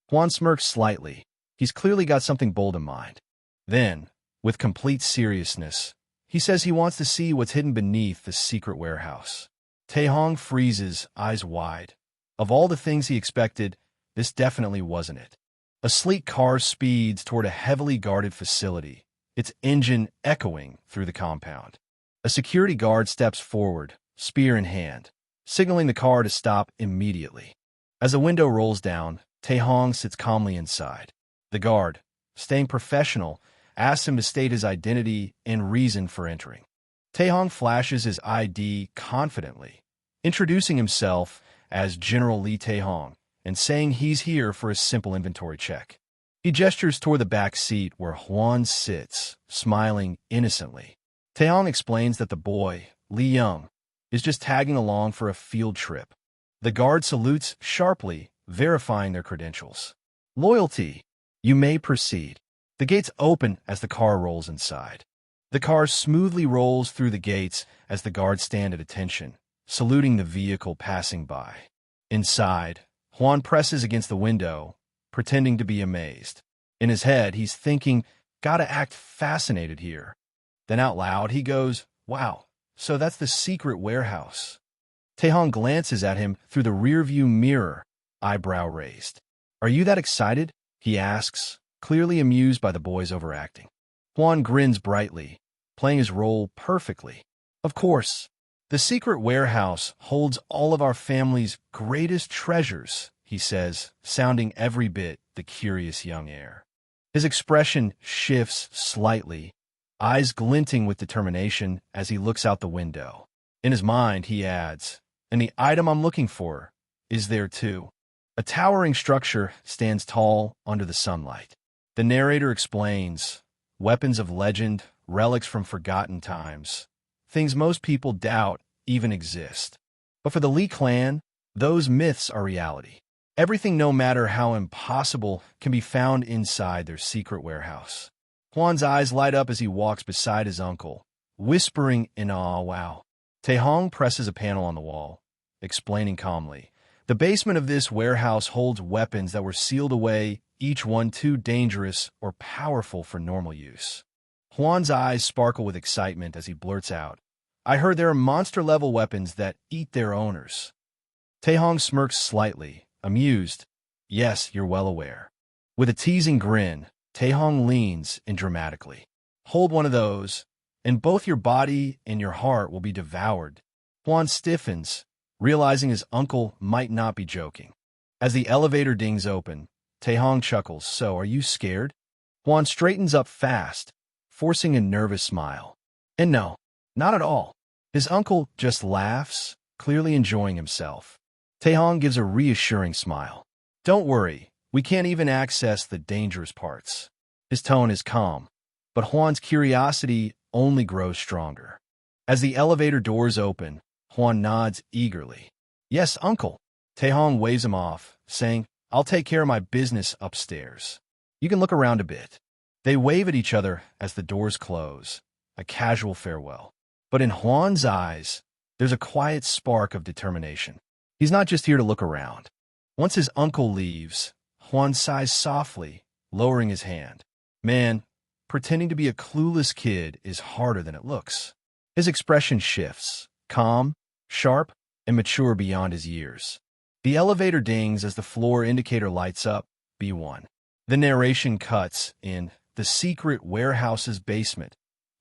Huan smirks slightly. He's clearly got something bold in mind. Then, with complete seriousness, he says he wants to see what's hidden beneath the secret warehouse. Taehong freezes, eyes wide. Of all the things he expected, this definitely wasn't it. A sleek car speeds toward a heavily guarded facility, its engine echoing through the compound. A security guard steps forward, spear in hand, signaling the car to stop immediately. As the window rolls down, Taehong sits calmly inside. The guard, staying professional, asks him to state his identity and reason for entering. Taehong flashes his ID confidently, introducing himself as General Li Taehong and saying he's here for a simple inventory check. He gestures toward the back seat where Huan sits, smiling innocently. Taehong explains that the boy, Li Young, is just tagging along for a field trip. The guard salutes sharply, verifying their credentials. "Loyalty, you may proceed." The gates open as the car rolls inside. The car smoothly rolls through the gates as the guards stand at attention, saluting the vehicle passing by. Inside, Juan presses against the window, pretending to be amazed. In his head, he's thinking, gotta act fascinated here. Then out loud, he goes, wow, so that's the secret warehouse. Taehong glances at him through the rearview mirror, eyebrow raised. Are you that excited? He asks, clearly amused by the boy's overacting. Juan grins brightly, playing his role perfectly. Of course, the secret warehouse holds all of our family's greatest treasures, he says, sounding every bit the curious young heir. His expression shifts slightly, eyes glinting with determination as he looks out the window. In his mind, he adds, and the item I'm looking for is there too. A towering structure stands tall under the sunlight. The narrator explains, weapons of legend, relics from forgotten times, things most people doubt even exist. But for the Li clan, those myths are reality. Everything, no matter how impossible, can be found inside their secret warehouse. Juan's eyes light up as he walks beside his uncle, whispering in awe, wow. Taehong presses a panel on the wall, explaining calmly, the basement of this warehouse holds weapons that were sealed away, each one too dangerous or powerful for normal use. Juan's eyes sparkle with excitement as he blurts out, I heard there are monster-level weapons that eat their owners. Taehong smirks slightly, amused. Yes, you're well aware. With a teasing grin, Taehong leans in dramatically. Hold one of those, and both your body and your heart will be devoured. Juan stiffens, realizing his uncle might not be joking. As the elevator dings open, Taehong chuckles, so are you scared? Juan straightens up fast, forcing a nervous smile. And no, not at all. His uncle just laughs, clearly enjoying himself. Taehong gives a reassuring smile. Don't worry, we can't even access the dangerous parts. His tone is calm, but Juan's curiosity only grows stronger. As the elevator doors open, Juan nods eagerly. Yes, uncle. Taehong waves him off, saying, I'll take care of my business upstairs. You can look around a bit. They wave at each other as the doors close, a casual farewell. But in Juan's eyes, there's a quiet spark of determination. He's not just here to look around. Once his uncle leaves, Juan sighs softly, lowering his hand. Man, pretending to be a clueless kid is harder than it looks. His expression shifts, calm, sharp, and mature beyond his years. The elevator dings as the floor indicator lights up, B1. The narration cuts in the secret warehouse's basement,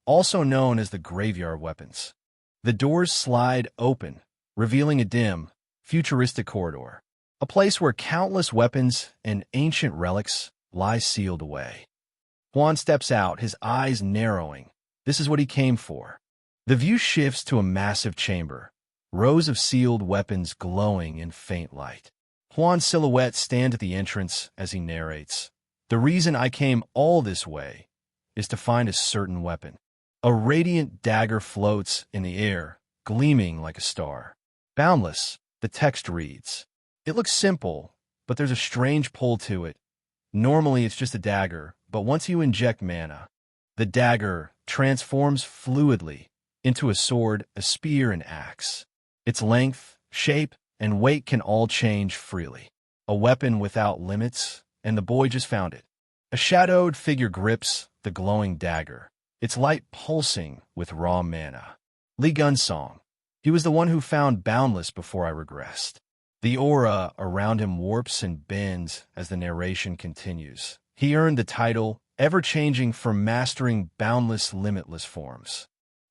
also known as the graveyard weapons. The doors slide open, revealing a dim, futuristic corridor, a place where countless weapons and ancient relics lie sealed away. Juan steps out, his eyes narrowing. This is what he came for. The view shifts to a massive chamber, rows of sealed weapons glowing in faint light. Juan's silhouette stands at the entrance as he narrates. The reason I came all this way is to find a certain weapon. A radiant dagger floats in the air, gleaming like a star. Boundless, the text reads. It looks simple, but there's a strange pull to it. Normally it's just a dagger, but once you inject mana, the dagger transforms fluidly into a sword, a spear, and axe. Its length, shape, and weight can all change freely. A weapon without limits, and the boy just found it. A shadowed figure grips the glowing dagger, its light pulsing with raw mana. Lee Gunsong. He was the one who found Boundless before I regressed. The aura around him warps and bends as the narration continues. He earned the title, ever-changing for mastering boundless, limitless forms.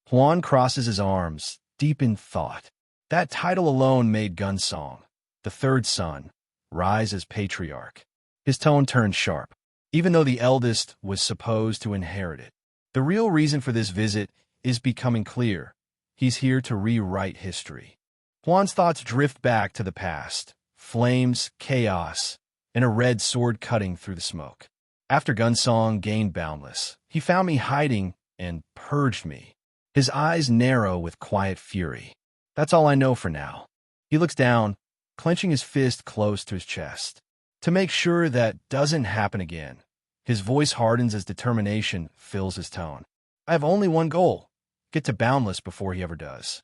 Juan crosses his arms, deep in thought. That title alone made Gunsong, the third son, rise as patriarch. His tone turned sharp, even though the eldest was supposed to inherit it. The real reason for this visit is becoming clear. He's here to rewrite history. Juan's thoughts drift back to the past, flames, chaos, and a red sword cutting through the smoke. After Gunsong gained Boundless, he found me hiding and purged me. His eyes narrow with quiet fury. That's all I know for now. He looks down, clenching his fist close to his chest. To make sure that doesn't happen again, his voice hardens as determination fills his tone. I have only one goal. Get to Boundless before he ever does.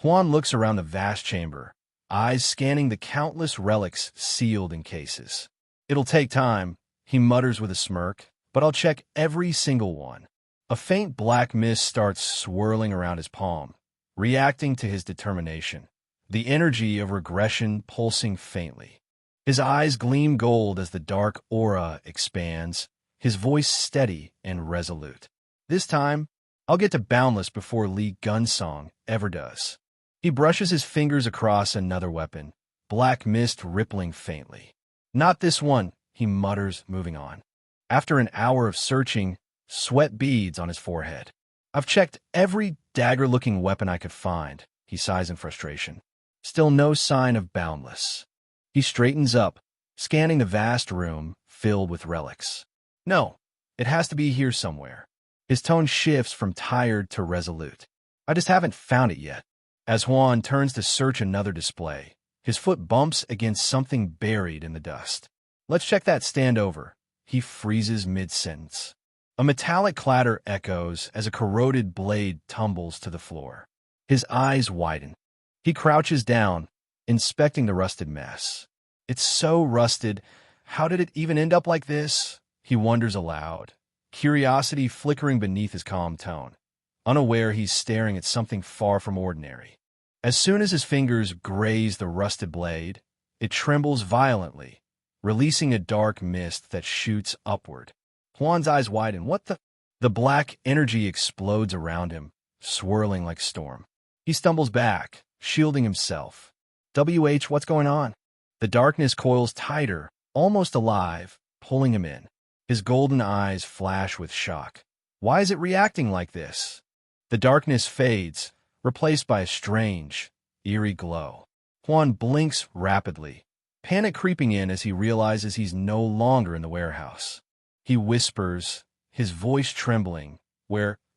Juan looks around the vast chamber, eyes scanning the countless relics sealed in cases. It'll take time, he mutters with a smirk, but I'll check every single one. A faint black mist starts swirling around his palm, reacting to his determination, the energy of regression pulsing faintly. His eyes gleam gold as the dark aura expands, his voice steady and resolute. This time, I'll get to Boundless before Lee Gunsong ever does. He brushes his fingers across another weapon, black mist rippling faintly. Not this one, he mutters, moving on. After an hour of searching, sweat beads on his forehead. I've checked every dagger-looking weapon I could find, he sighs in frustration. Still no sign of Boundless. He straightens up, scanning the vast room filled with relics. No, it has to be here somewhere. His tone shifts from tired to resolute. I just haven't found it yet. As Juan turns to search another display, his foot bumps against something buried in the dust. Let's check that stand over. He freezes mid-sentence. A metallic clatter echoes as a corroded blade tumbles to the floor. His eyes widen. He crouches down, inspecting the rusted mess. It's so rusted. How did it even end up like this? He wonders aloud, curiosity flickering beneath his calm tone. Unaware he's staring at something far from ordinary. As soon as his fingers graze the rusted blade, it trembles violently, releasing a dark mist that shoots upward. Juan's eyes widen. What the? The black energy explodes around him, swirling like storm. He stumbles back, shielding himself. What's going on? The darkness coils tighter, almost alive, pulling him in. His golden eyes flash with shock. Why is it reacting like this? The darkness fades, replaced by a strange, eerie glow. Juan blinks rapidly, panic creeping in as he realizes he's no longer in the warehouse. He whispers, his voice trembling,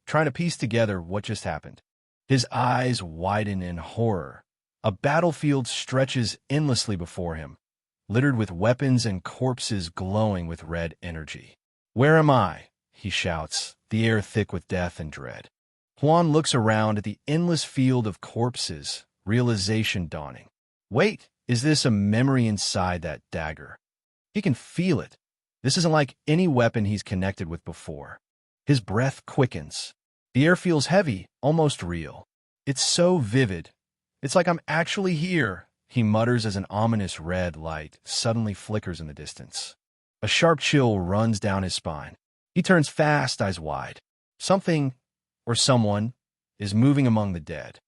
trying to piece together what just happened. His eyes widen in horror. A battlefield stretches endlessly before him, littered with weapons and corpses glowing with red energy. Where am I? He shouts, the air thick with death and dread. Juan looks around at the endless field of corpses, realization dawning. Wait, is this a memory inside that dagger? He can feel it. This isn't like any weapon he's connected with before. His breath quickens. The air feels heavy, almost real. It's so vivid. It's like I'm actually here, he mutters as an ominous red light suddenly flickers in the distance. A sharp chill runs down his spine. He turns fast, eyes wide. Something, or someone, is moving among the dead.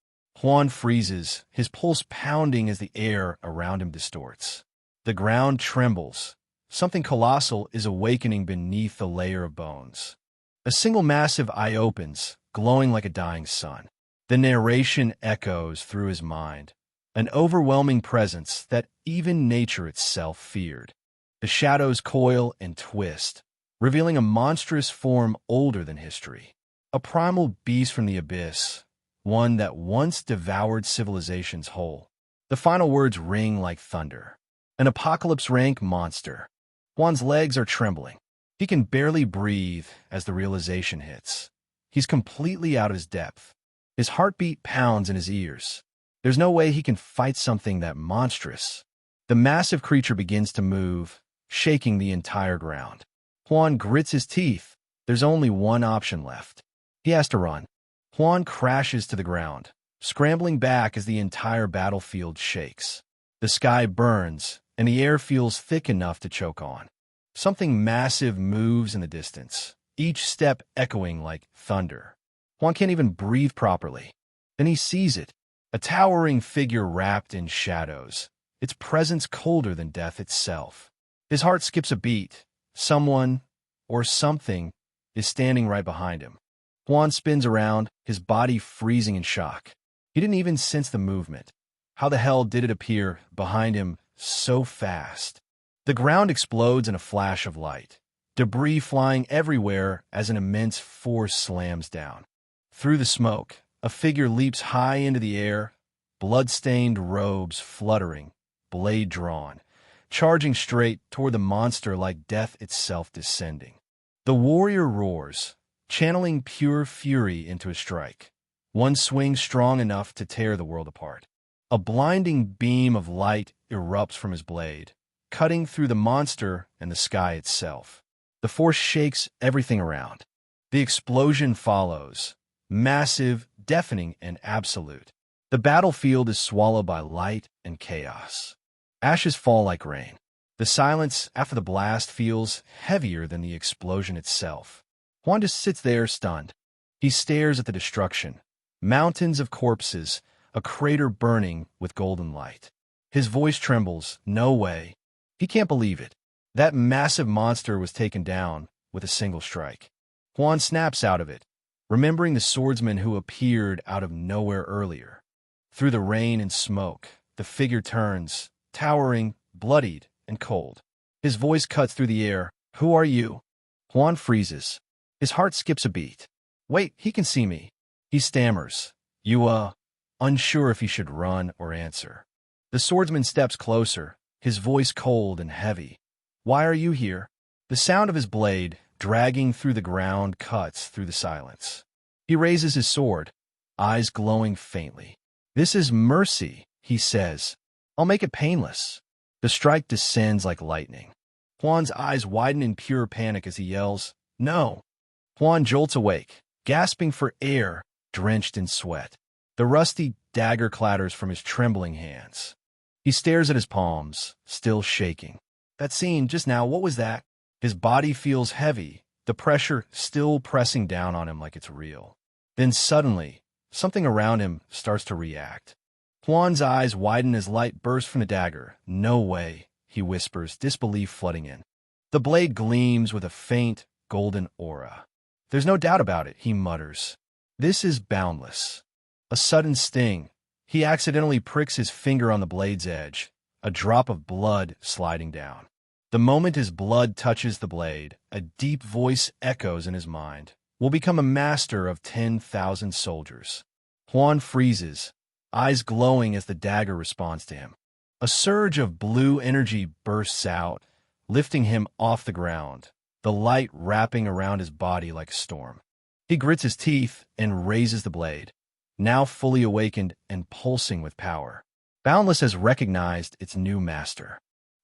Juan freezes, his pulse pounding as the air around him distorts. The ground trembles. Something colossal is awakening beneath the layer of bones. A single massive eye opens, glowing like a dying sun. The narration echoes through his mind, an overwhelming presence that even nature itself feared. The shadows coil and twist, revealing a monstrous form older than history. A primal beast from the abyss, one that once devoured civilizations whole. The final words ring like thunder. An apocalypse-rank monster. Juan's legs are trembling. He can barely breathe as the realization hits. He's completely out of his depth. His heartbeat pounds in his ears. There's no way he can fight something that monstrous. The massive creature begins to move, shaking the entire ground. Juan grits his teeth. There's only one option left. He has to run. Juan crashes to the ground, scrambling back as the entire battlefield shakes. The sky burns, and the air feels thick enough to choke on. Something massive moves in the distance, each step echoing like thunder. Juan can't even breathe properly. Then he sees it, a towering figure wrapped in shadows, its presence colder than death itself. His heart skips a beat. Someone, or something, is standing right behind him. Juan spins around, his body freezing in shock. He didn't even sense the movement. How the hell did it appear behind him so fast? The ground explodes in a flash of light, debris flying everywhere as an immense force slams down. Through the smoke, a figure leaps high into the air, blood-stained robes fluttering, blade drawn, charging straight toward the monster like death itself descending. The warrior roars, channeling pure fury into a strike. one swing strong enough to tear the world apart. A blinding beam of light erupts from his blade, cutting through the monster and the sky itself. The force shakes everything around. The explosion follows, massive, deafening, and absolute. The battlefield is swallowed by light and chaos. Ashes fall like rain. The silence after the blast feels heavier than the explosion itself. Juan just sits there stunned. He stares at the destruction. Mountains of corpses, a crater burning with golden light. His voice trembles. No way. He can't believe it. That massive monster was taken down with a single strike. Juan snaps out of it, remembering the swordsman who appeared out of nowhere earlier. Through the rain and smoke, the figure turns, towering, bloodied, and cold. His voice cuts through the air. Who are you? Juan freezes. His heart skips a beat. Wait, he can see me. He stammers. Unsure if he should run or answer. The swordsman steps closer, his voice cold and heavy. Why are you here? The sound of his blade, dragging through the ground, cuts through the silence. He raises his sword, eyes glowing faintly. This is mercy, he says. I'll make it painless. The strike descends like lightning. Juan's eyes widen in pure panic as he yells, No! Juan jolts awake, gasping for air, drenched in sweat. The rusty dagger clatters from his trembling hands. He stares at his palms, still shaking. That scene just now, what was that? His body feels heavy, the pressure still pressing down on him like it's real. Then suddenly, something around him starts to react. Juan's eyes widen as light bursts from the dagger. No way, he whispers, disbelief flooding in. The blade gleams with a faint, golden aura. There's no doubt about it, he mutters. This is boundless. A sudden sting. He accidentally pricks his finger on the blade's edge, a drop of blood sliding down. The moment his blood touches the blade, a deep voice echoes in his mind. Will become a master of 10,000 soldiers. Juan freezes, eyes glowing as the dagger responds to him. A surge of blue energy bursts out, lifting him off the ground, the light wrapping around his body like a storm. He grits his teeth and raises the blade, now fully awakened and pulsing with power. Boundless has recognized its new master.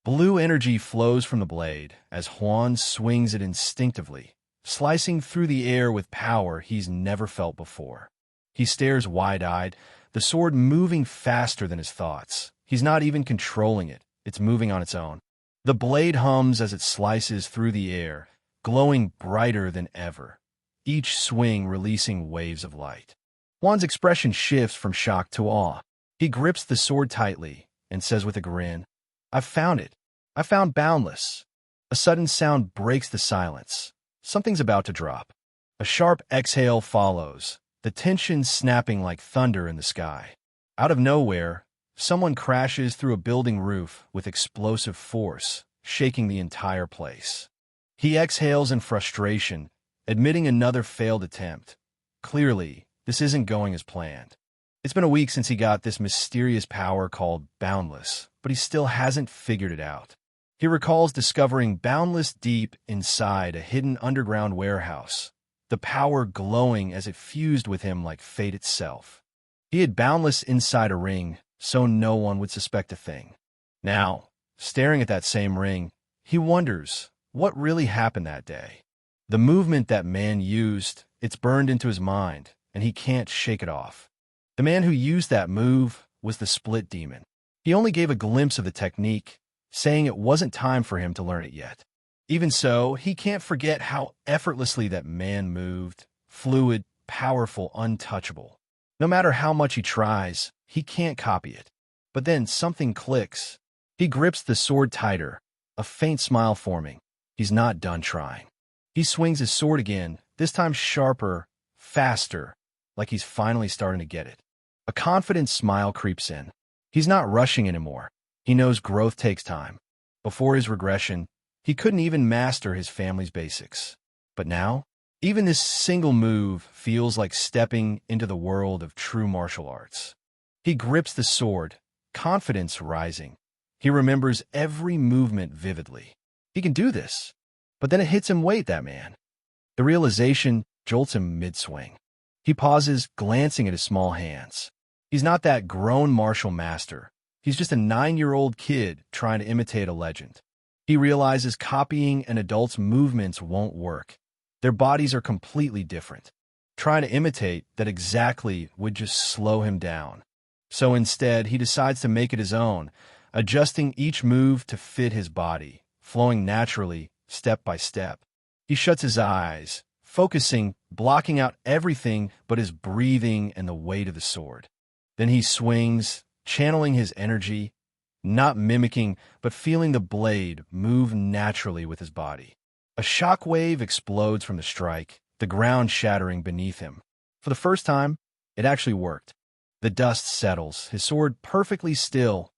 Blue energy flows from the blade as Juan swings it instinctively, slicing through the air with power he's never felt before. He stares wide-eyed, the sword moving faster than his thoughts. He's not even controlling it. It's moving on its own. The blade hums as it slices through the air, glowing brighter than ever, each swing releasing waves of light. Juan's expression shifts from shock to awe. He grips the sword tightly and says with a grin, I've found it. I found Boundless. A sudden sound breaks the silence. Something's about to drop. A sharp exhale follows, the tension snapping like thunder in the sky. Out of nowhere, someone crashes through a building roof with explosive force, shaking the entire place. He exhales in frustration, admitting another failed attempt. Clearly, this isn't going as planned. It's been a week since he got this mysterious power called Boundless, but he still hasn't figured it out. He recalls discovering Boundless deep inside a hidden underground warehouse, the power glowing as it fused with him like fate itself. He had Boundless inside a ring, so no one would suspect a thing. Now, staring at that same ring, he wonders what really happened that day. The movement that man used, it's burned into his mind, and he can't shake it off. The man who used that move was the Split Demon. He only gave a glimpse of the technique, saying it wasn't time for him to learn it yet. Even so, he can't forget how effortlessly that man moved, fluid, powerful, untouchable. No matter how much he tries, he can't copy it. But then something clicks. He grips the sword tighter, a faint smile forming. He's not done trying. He swings his sword again, this time sharper, faster, like he's finally starting to get it. A confident smile creeps in. He's not rushing anymore. He knows growth takes time. Before his regression, he couldn't even master his family's basics. But now, even this single move feels like stepping into the world of true martial arts. He grips the sword, confidence rising. He remembers every movement vividly. He can do this. But then it hits him, wait, that man. The realization jolts him mid-swing. He pauses, glancing at his small hands. He's not that grown martial master. He's just a 9-year-old kid trying to imitate a legend. He realizes copying an adult's movements won't work. Their bodies are completely different. Trying to imitate that exactly would just slow him down. So instead, he decides to make it his own, adjusting each move to fit his body, flowing naturally, step by step. He shuts his eyes, focusing, blocking out everything but his breathing and the weight of the sword. Then he swings, channeling his energy, not mimicking, but feeling the blade move naturally with his body. A shock wave explodes from the strike, the ground shattering beneath him. For the first time, it actually worked. The dust settles, his sword perfectly still,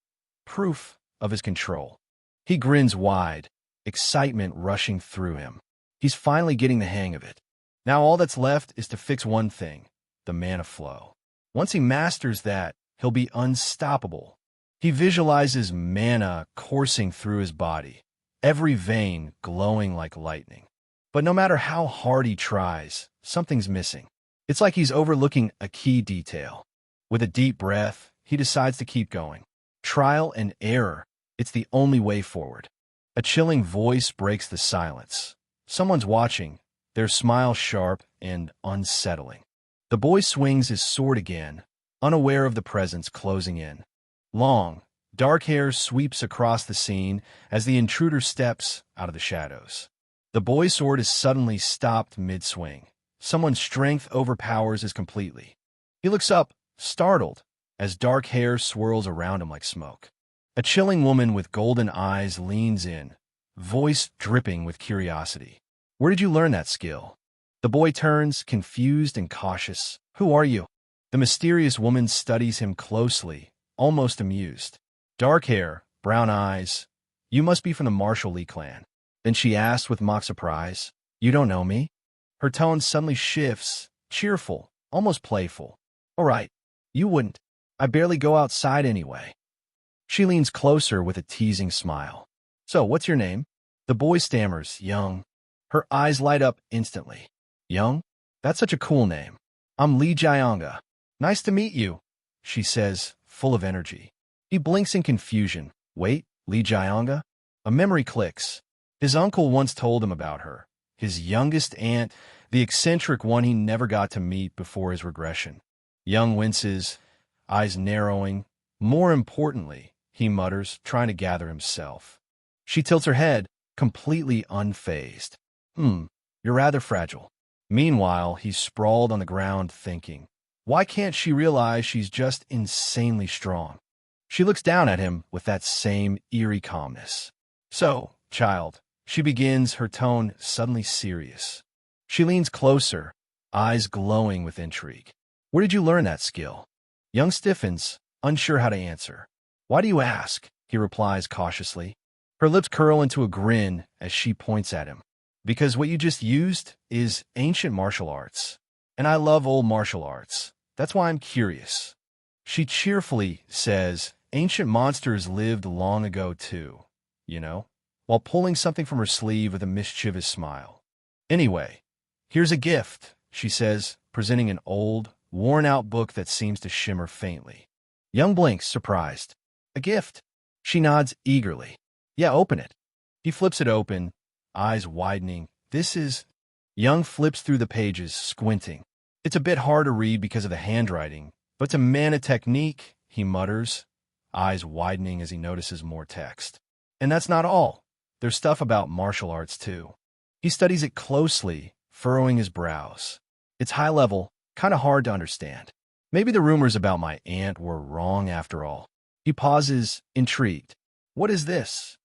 proof of his control. He grins wide, excitement rushing through him. He's finally getting the hang of it. Now all that's left is to fix one thing, the mana flow. Once he masters that, he'll be unstoppable. He visualizes mana coursing through his body, every vein glowing like lightning. But no matter how hard he tries, something's missing. It's like he's overlooking a key detail. With a deep breath, he decides to keep going. Trial and error, it's the only way forward. A chilling voice breaks the silence. Someone's watching, their smile sharp and unsettling. The boy swings his sword again, unaware of the presence closing in. Long, dark hair sweeps across the scene as the intruder steps out of the shadows. The boy's sword is suddenly stopped mid-swing. Someone's strength overpowers his completely. He looks up, startled, as dark hair swirls around him like smoke. A chilling woman with golden eyes leans in, voice dripping with curiosity. "Where did you learn that skill?" The boy turns, confused and cautious. "Who are you?" The mysterious woman studies him closely, almost amused. Dark hair, brown eyes. "You must be from the Martial Lee clan." Then she asks with mock surprise, "You don't know me?" Her tone suddenly shifts, cheerful, almost playful. "All right, you wouldn't. I barely go outside anyway." She leans closer with a teasing smile. "So, what's your name?" The boy stammers, "Young." Her eyes light up instantly. "Young? That's such a cool name. I'm Lee Jianga. Nice to meet you," she says, full of energy. He blinks in confusion. "Wait, Lee Jianga?" A memory clicks. His uncle once told him about her. His youngest aunt, the eccentric one he never got to meet before his regression. Young winces, eyes narrowing. "More importantly," he mutters, trying to gather himself. She tilts her head, completely unfazed. You're rather fragile." Meanwhile, he's sprawled on the ground thinking, why can't she realize she's just insanely strong? She looks down at him with that same eerie calmness. "So, child," she begins, her tone suddenly serious. She leans closer, eyes glowing with intrigue. "Where did you learn that skill?" Young stiffens, unsure how to answer. "Why do you ask?" he replies cautiously. Her lips curl into a grin as she points at him. "Because what you just used is ancient martial arts. And I love old martial arts. That's why I'm curious." She cheerfully says, "Ancient monsters lived long ago too, you know," while pulling something from her sleeve with a mischievous smile. "Anyway, here's a gift," she says, presenting an old, worn-out book that seems to shimmer faintly. Young blinks, surprised. "A gift?" She nods eagerly. "Yeah, open it." He flips it open, eyes widening. "This is—" Young flips through the pages, squinting. It's a bit hard to read because of the handwriting, but to mana technique, he mutters, eyes widening as he notices more text. And that's not all. There's stuff about martial arts, too. He studies it closely, furrowing his brows. It's high level, kind of hard to understand. Maybe the rumors about my aunt were wrong after all. He pauses, intrigued. "What is this?"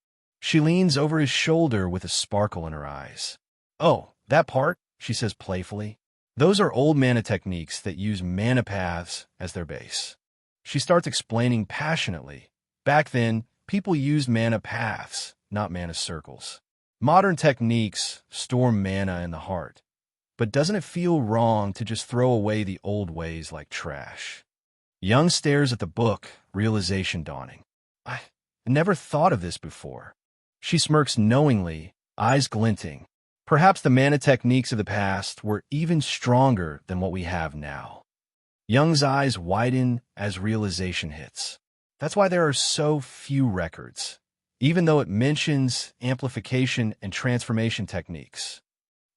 She leans over his shoulder with a sparkle in her eyes. "Oh, that part," she says playfully. "Those are old mana techniques that use mana paths as their base." She starts explaining passionately. Back then, people used mana paths, not mana circles. Modern techniques store mana in the heart. But doesn't it feel wrong to just throw away the old ways like trash? Young stares at the book, realization dawning. I never thought of this before. She smirks knowingly, eyes glinting. Perhaps the mana techniques of the past were even stronger than what we have now. Young's eyes widen as realization hits. That's why there are so few records, even though it mentions amplification and transformation techniques.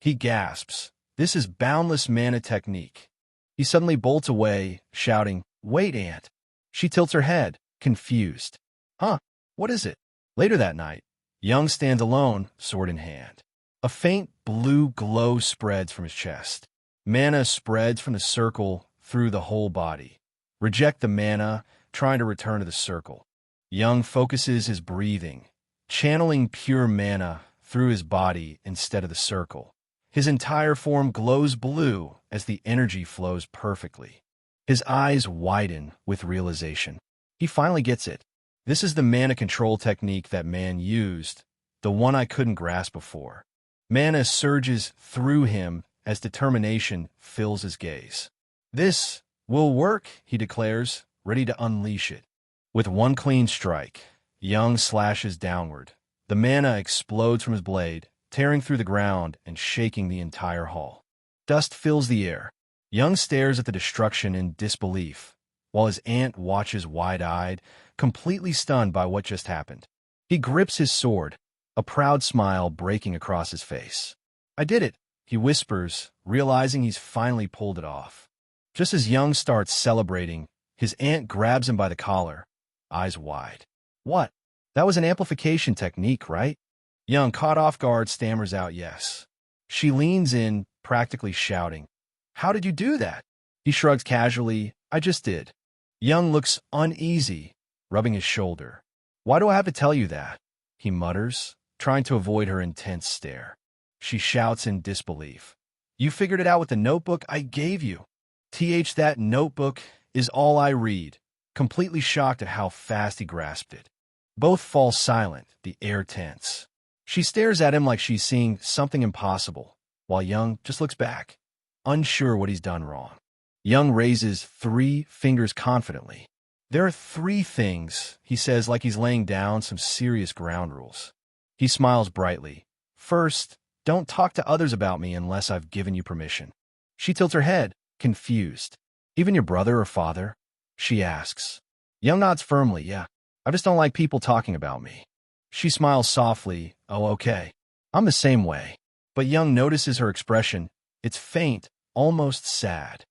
He gasps. This is boundless mana technique. He suddenly bolts away, shouting, "Wait, Aunt." She tilts her head, confused. Huh? What is it? Later that night, Young stands alone, sword in hand. A faint blue glow spreads from his chest. Mana spreads from the circle through the whole body. Reject the mana, trying to return to the circle. Young focuses his breathing, channeling pure mana through his body instead of the circle. His entire form glows blue as the energy flows perfectly. His eyes widen with realization. He finally gets it. This is the mana control technique that man used, the one I couldn't grasp before. Mana surges through him as determination fills his gaze. This will work, he declares, ready to unleash it. With one clean strike, Young slashes downward. The mana explodes from his blade, tearing through the ground and shaking the entire hall. Dust fills the air. Young stares at the destruction in disbelief, while his aunt watches wide-eyed, completely stunned by what just happened. He grips his sword, a proud smile breaking across his face. "I did it," he whispers, realizing he's finally pulled it off. Just as Young starts celebrating, his aunt grabs him by the collar, eyes wide. "What? That was an amplification technique, right?" Young, caught off guard, stammers out yes. She leans in, practically shouting, "How did you do that?" He shrugs casually, "I just did." Young looks uneasy, rubbing his shoulder. "Why do I have to tell you that?" he mutters, trying to avoid her intense stare. She shouts in disbelief, "You figured it out with the notebook I gave you." That notebook is all I read, completely shocked at how fast he grasped it. Both fall silent, the air tense. She stares at him like she's seeing something impossible, while Young just looks back, unsure what he's done wrong. Young raises 3 fingers confidently. "There are 3 things," he says like he's laying down some serious ground rules. He smiles brightly. "First, don't talk to others about me unless I've given you permission." She tilts her head, confused. "Even your brother or father?" she asks. Young nods firmly, "Yeah. I just don't like people talking about me." She smiles softly, "Oh, okay. I'm the same way." But Young notices her expression. It's faint, almost sad.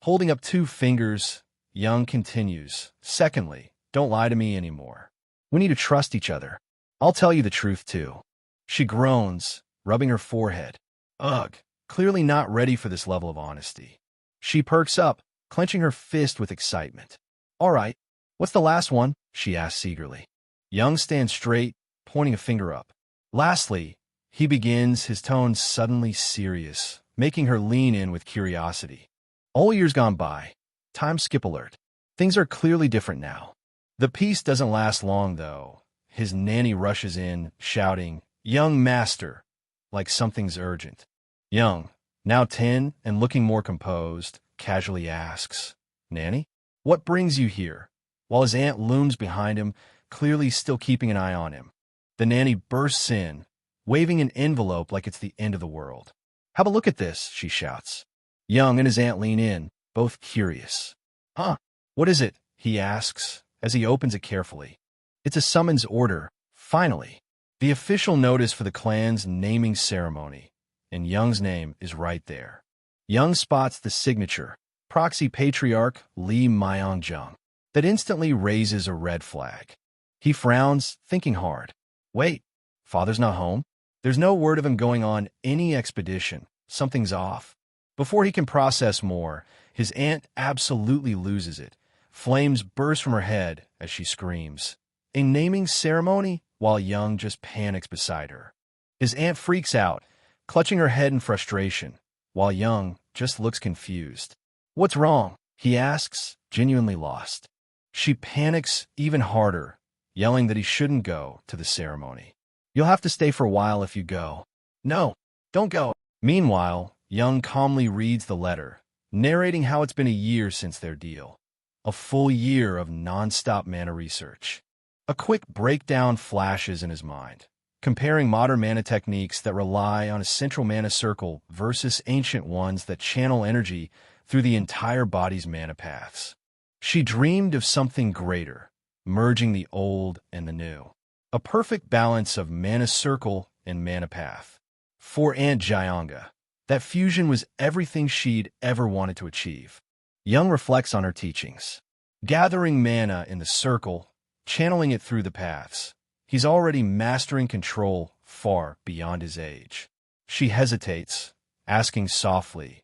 Holding up 2 fingers, Young continues, "Secondly, don't lie to me anymore. We need to trust each other. I'll tell you the truth, too." She groans, rubbing her forehead. Ugh, clearly not ready for this level of honesty. She perks up, clenching her fist with excitement. "All right, what's the last one?" she asks eagerly. Young stands straight, pointing a finger up. "Lastly," he begins, his tone suddenly serious, making her lean in with curiosity. "All years gone by. Time skip alert. Things are clearly different now." The peace doesn't last long, though. His nanny rushes in, shouting, "Young master," like something's urgent. Young, now 10 and looking more composed, casually asks, "Nanny? What brings you here?" While his aunt looms behind him, clearly still keeping an eye on him. The nanny bursts in, waving an envelope like it's the end of the world. "Have a look at this," she shouts. Young and his aunt lean in, both curious. "Huh? What is it?" he asks, as he opens it carefully. It's a summons order, finally. The official notice for the clan's naming ceremony, and Young's name is right there. Young spots the signature, Proxy Patriarch Lee Myong-jung. That instantly raises a red flag. He frowns, thinking hard. Wait, father's not home? There's no word of him going on any expedition. Something's off. Before he can process more, his aunt absolutely loses it. Flames burst from her head as she screams. A naming ceremony? While Young just panics beside her. His aunt freaks out, clutching her head in frustration, while Young just looks confused. "What's wrong?" he asks, genuinely lost. She panics even harder, yelling that he shouldn't go to the ceremony. "You'll have to stay for a while if you go." "No, don't go." Meanwhile, Young calmly reads the letter, narrating how it's been a year since their deal. A full year of non-stop mana research. A quick breakdown flashes in his mind, comparing modern mana techniques that rely on a central mana circle versus ancient ones that channel energy through the entire body's mana paths. She dreamed of something greater, merging the old and the new. A perfect balance of mana circle and mana path. For Aunt Jianga, that fusion was everything she'd ever wanted to achieve. Young reflects on her teachings. Gathering mana in the circle, channeling it through the paths. He's already mastering control far beyond his age. She hesitates, asking softly,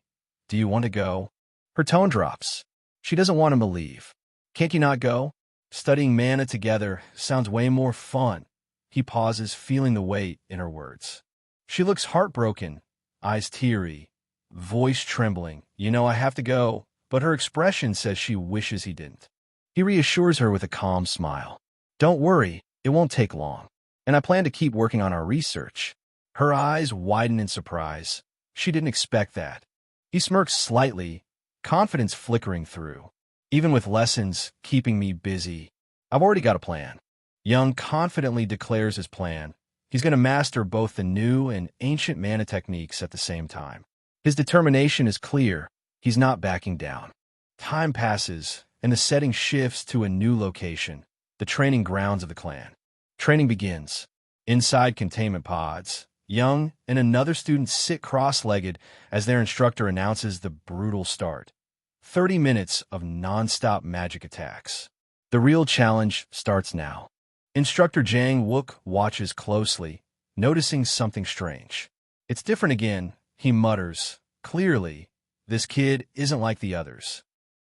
"Do you want to go?" Her tone drops. She doesn't want him to leave. "Can't you not go? Studying mana together sounds way more fun." He pauses, feeling the weight in her words. She looks heartbroken, eyes teary, voice trembling. "You know I have to go," but her expression says she wishes he didn't. He reassures her with a calm smile. "Don't worry, it won't take long. And I plan to keep working on our research." Her eyes widen in surprise. She didn't expect that. He smirks slightly, confidence flickering through. "Even with lessons keeping me busy, I've already got a plan." Young confidently declares his plan. He's going to master both the new and ancient mana techniques at the same time. His determination is clear. He's not backing down. Time passes, and the setting shifts to a new location, the training grounds of the clan. Training begins. Inside containment pods, Young and another student sit cross-legged as their instructor announces the brutal start. 30 minutes of non-stop magic attacks. The real challenge starts now. Instructor Jang Wook watches closely, noticing something strange. "It's different again," he mutters. Clearly, this kid isn't like the others.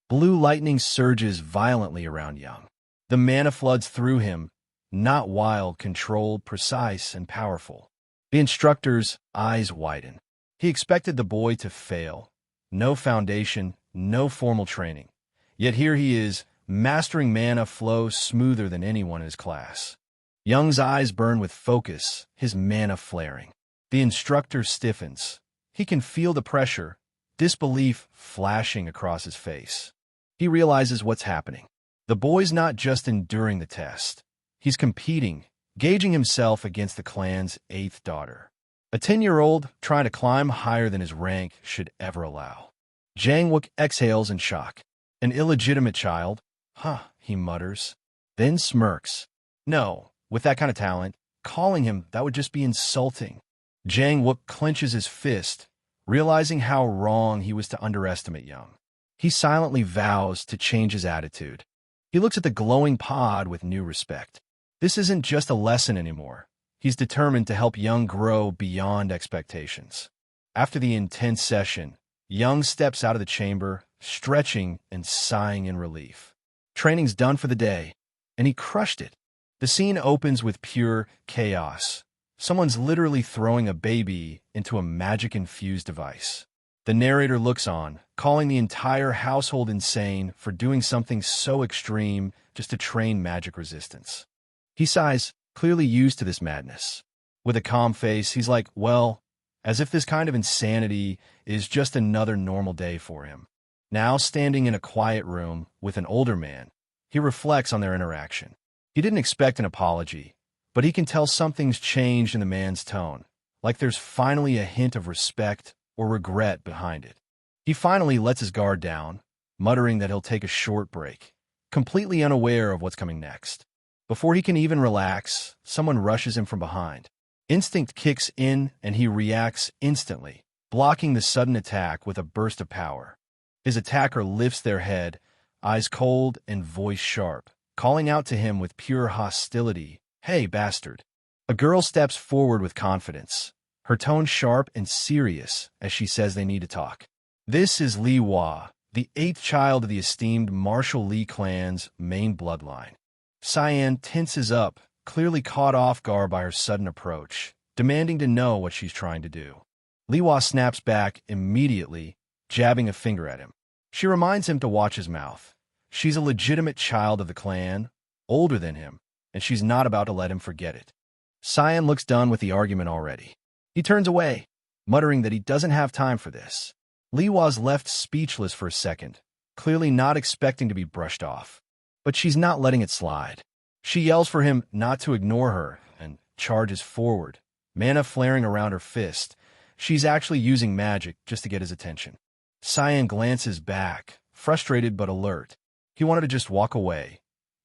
Blue lightning surges violently around Young. The mana floods through him, not wild, controlled, precise, and powerful. The instructor's eyes widen. He expected the boy to fail. No foundation, no formal training. Yet here he is, mastering mana flow smoother than anyone in his class. Young's eyes burn with focus, his mana flaring. The instructor stiffens. He can feel the pressure, disbelief flashing across his face. He realizes what's happening. The boy's not just enduring the test. He's competing, gauging himself against the clan's 8th daughter. A 10-year-old trying to climb higher than his rank should ever allow. Jang Wook exhales in shock. An illegitimate child? "Huh," he mutters, then smirks. "No, with that kind of talent, calling him that would just be insulting." Jang Wook clenches his fist, realizing how wrong he was to underestimate Young. He silently vows to change his attitude. He looks at the glowing pod with new respect. This isn't just a lesson anymore. He's determined to help Young grow beyond expectations. After the intense session, Young steps out of the chamber, stretching and sighing in relief. Training's done for the day, and he crushed it. The scene opens with pure chaos. Someone's literally throwing a baby into a magic-infused device. The narrator looks on, calling the entire household insane for doing something so extreme just to train magic resistance. He sighs, clearly used to this madness. With a calm face, he's like, well, as if this kind of insanity is just another normal day for him. Now standing in a quiet room with an older man, he reflects on their interaction. He didn't expect an apology, but he can tell something's changed in the man's tone, like there's finally a hint of respect or regret behind it. He finally lets his guard down, muttering that he'll take a short break, completely unaware of what's coming next. Before he can even relax, someone rushes him from behind. Instinct kicks in and he reacts instantly, blocking the sudden attack with a burst of power. His attacker lifts their head, eyes cold and voice sharp, calling out to him with pure hostility, "Hey, bastard." A girl steps forward with confidence, her tone sharp and serious as she says they need to talk. This is Li Hua, the 8th child of the esteemed Marshall Li clan's main bloodline. Cyan tenses up, clearly caught off guard by her sudden approach, demanding to know what she's trying to do. Li Hua snaps back immediately, jabbing a finger at him. She reminds him to watch his mouth. She's a legitimate child of the clan, older than him, and she's not about to let him forget it. Cyan looks done with the argument already. He turns away, muttering that he doesn't have time for this. Li Hua's left speechless for a second, clearly not expecting to be brushed off. But she's not letting it slide. She yells for him not to ignore her and charges forward, mana flaring around her fist. She's actually using magic just to get his attention. Cyan glances back, frustrated but alert. He wanted to just walk away,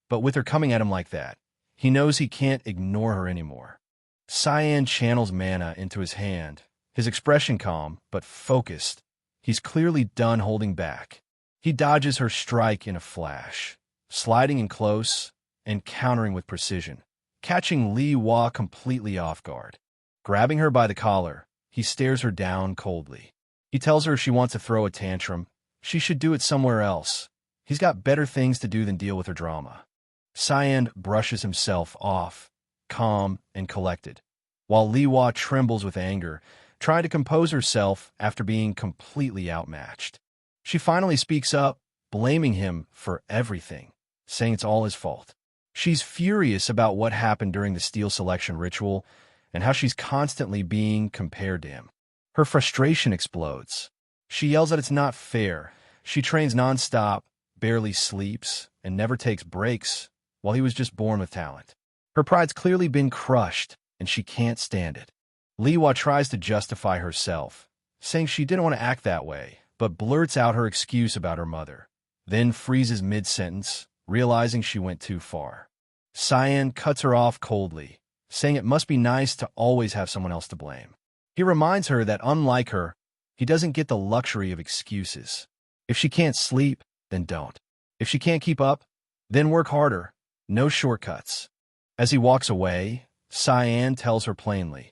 but with her coming at him like that, he knows he can't ignore her anymore. Cyan channels mana into his hand, his expression calm but focused. He's clearly done holding back. He dodges her strike in a flash, sliding in close and countering with precision, catching Li Hua completely off guard. Grabbing her by the collar, he stares her down coldly. He tells her if she wants to throw a tantrum, she should do it somewhere else. He's got better things to do than deal with her drama. Cyan brushes himself off, calm and collected, while Li Hua trembles with anger, trying to compose herself after being completely outmatched. She finally speaks up, blaming him for everything, saying it's all his fault. She's furious about what happened during the steel selection ritual and how she's constantly being compared to him. Her frustration explodes. She yells that it's not fair. She trains nonstop, barely sleeps, and never takes breaks, while he was just born with talent. Her pride's clearly been crushed, and she can't stand it. Li Hua tries to justify herself, saying she didn't want to act that way, but blurts out her excuse about her mother, then freezes mid-sentence, realizing she went too far. Cyan cuts her off coldly, saying it must be nice to always have someone else to blame. He reminds her that unlike her, he doesn't get the luxury of excuses. If she can't sleep, then don't. If she can't keep up, then work harder. No shortcuts. As he walks away, Cyan tells her plainly,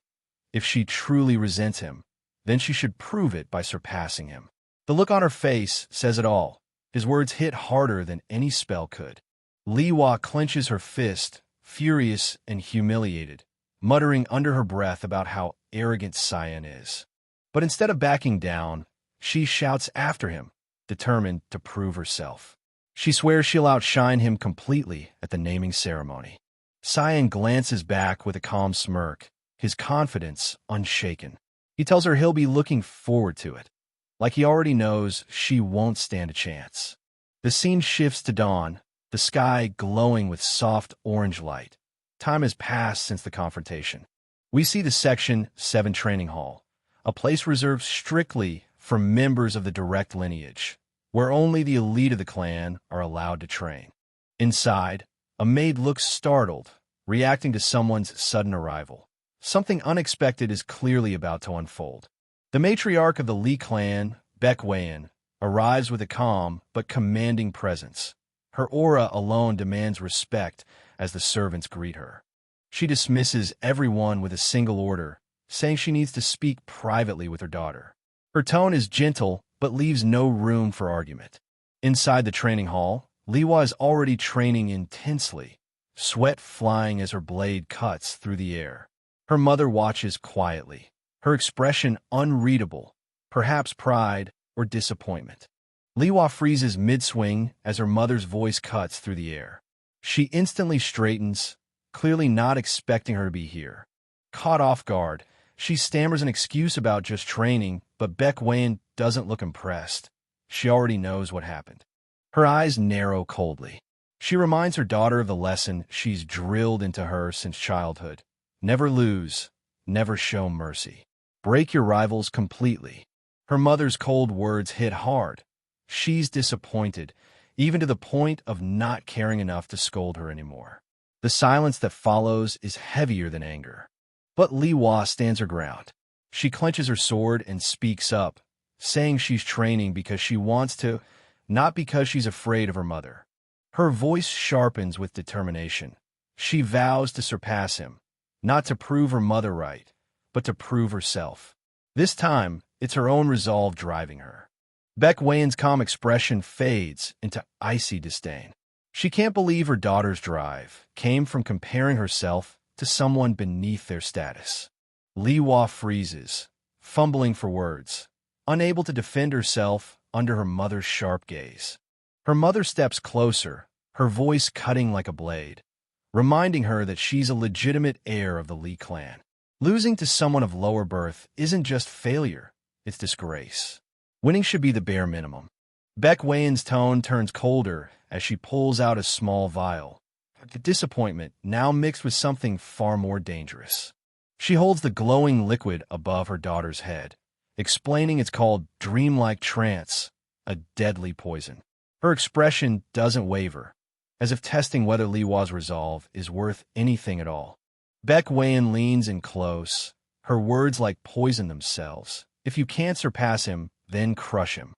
if she truly resents him, then she should prove it by surpassing him. The look on her face says it all. His words hit harder than any spell could. Li Hua clenches her fist, furious and humiliated, muttering under her breath about how arrogant Cyan is. But instead of backing down, she shouts after him, determined to prove herself. She swears she'll outshine him completely at the naming ceremony. Cyan glances back with a calm smirk, his confidence unshaken. He tells her he'll be looking forward to it, like he already knows she won't stand a chance. The scene shifts to dawn, the sky glowing with soft orange light. Time has passed since the confrontation. We see the Section 7 training hall, a place reserved strictly for members of the direct lineage, where only the elite of the clan are allowed to train. Inside, a maid looks startled, reacting to someone's sudden arrival. Something unexpected is clearly about to unfold. The matriarch of the Li clan, Baek Wayan, arrives with a calm but commanding presence. Her aura alone demands respect as the servants greet her. She dismisses everyone with a single order, saying she needs to speak privately with her daughter. Her tone is gentle but leaves no room for argument. Inside the training hall, Li Hua is already training intensely, sweat flying as her blade cuts through the air. Her mother watches quietly, her expression unreadable, perhaps pride or disappointment. Li Hua freezes mid-swing as her mother's voice cuts through the air. She instantly straightens, clearly not expecting her to be here. Caught off guard, she stammers an excuse about just training, but Baek Wayan doesn't look impressed. She already knows what happened. Her eyes narrow coldly. She reminds her daughter of the lesson she's drilled into her since childhood. Never lose, never show mercy. Break your rivals completely. Her mother's cold words hit hard. She's disappointed, even to the point of not caring enough to scold her anymore. The silence that follows is heavier than anger. But Li Hua stands her ground. She clenches her sword and speaks up, saying she's training because she wants to, not because she's afraid of her mother. Her voice sharpens with determination. She vows to surpass him, not to prove her mother right, but to prove herself. This time, it's her own resolve driving her. Baek Wayan's calm expression fades into icy disdain. She can't believe her daughter's drive came from comparing herself to someone beneath their status. Li Hua freezes, fumbling for words, unable to defend herself under her mother's sharp gaze. Her mother steps closer, her voice cutting like a blade, reminding her that she's a legitimate heir of the Li clan. Losing to someone of lower birth isn't just failure, it's disgrace. Winning should be the bare minimum. Baek Wayan's tone turns colder as she pulls out a small vial, the disappointment now mixed with something far more dangerous. She holds the glowing liquid above her daughter's head, explaining it's called dreamlike trance, a deadly poison. Her expression doesn't waver, as if testing whether Li Hua's resolve is worth anything at all. Baek Wayan leans in close, her words like poison themselves. If you can't surpass him, then crush him.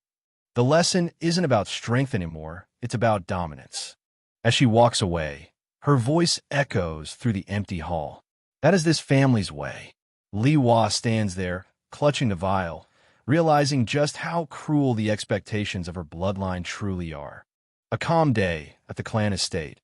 The lesson isn't about strength anymore, it's about dominance. As she walks away, her voice echoes through the empty hall. That is this family's way. Li Hua stands there, clutching the vial, realizing just how cruel the expectations of her bloodline truly are. A calm day at the clan estate.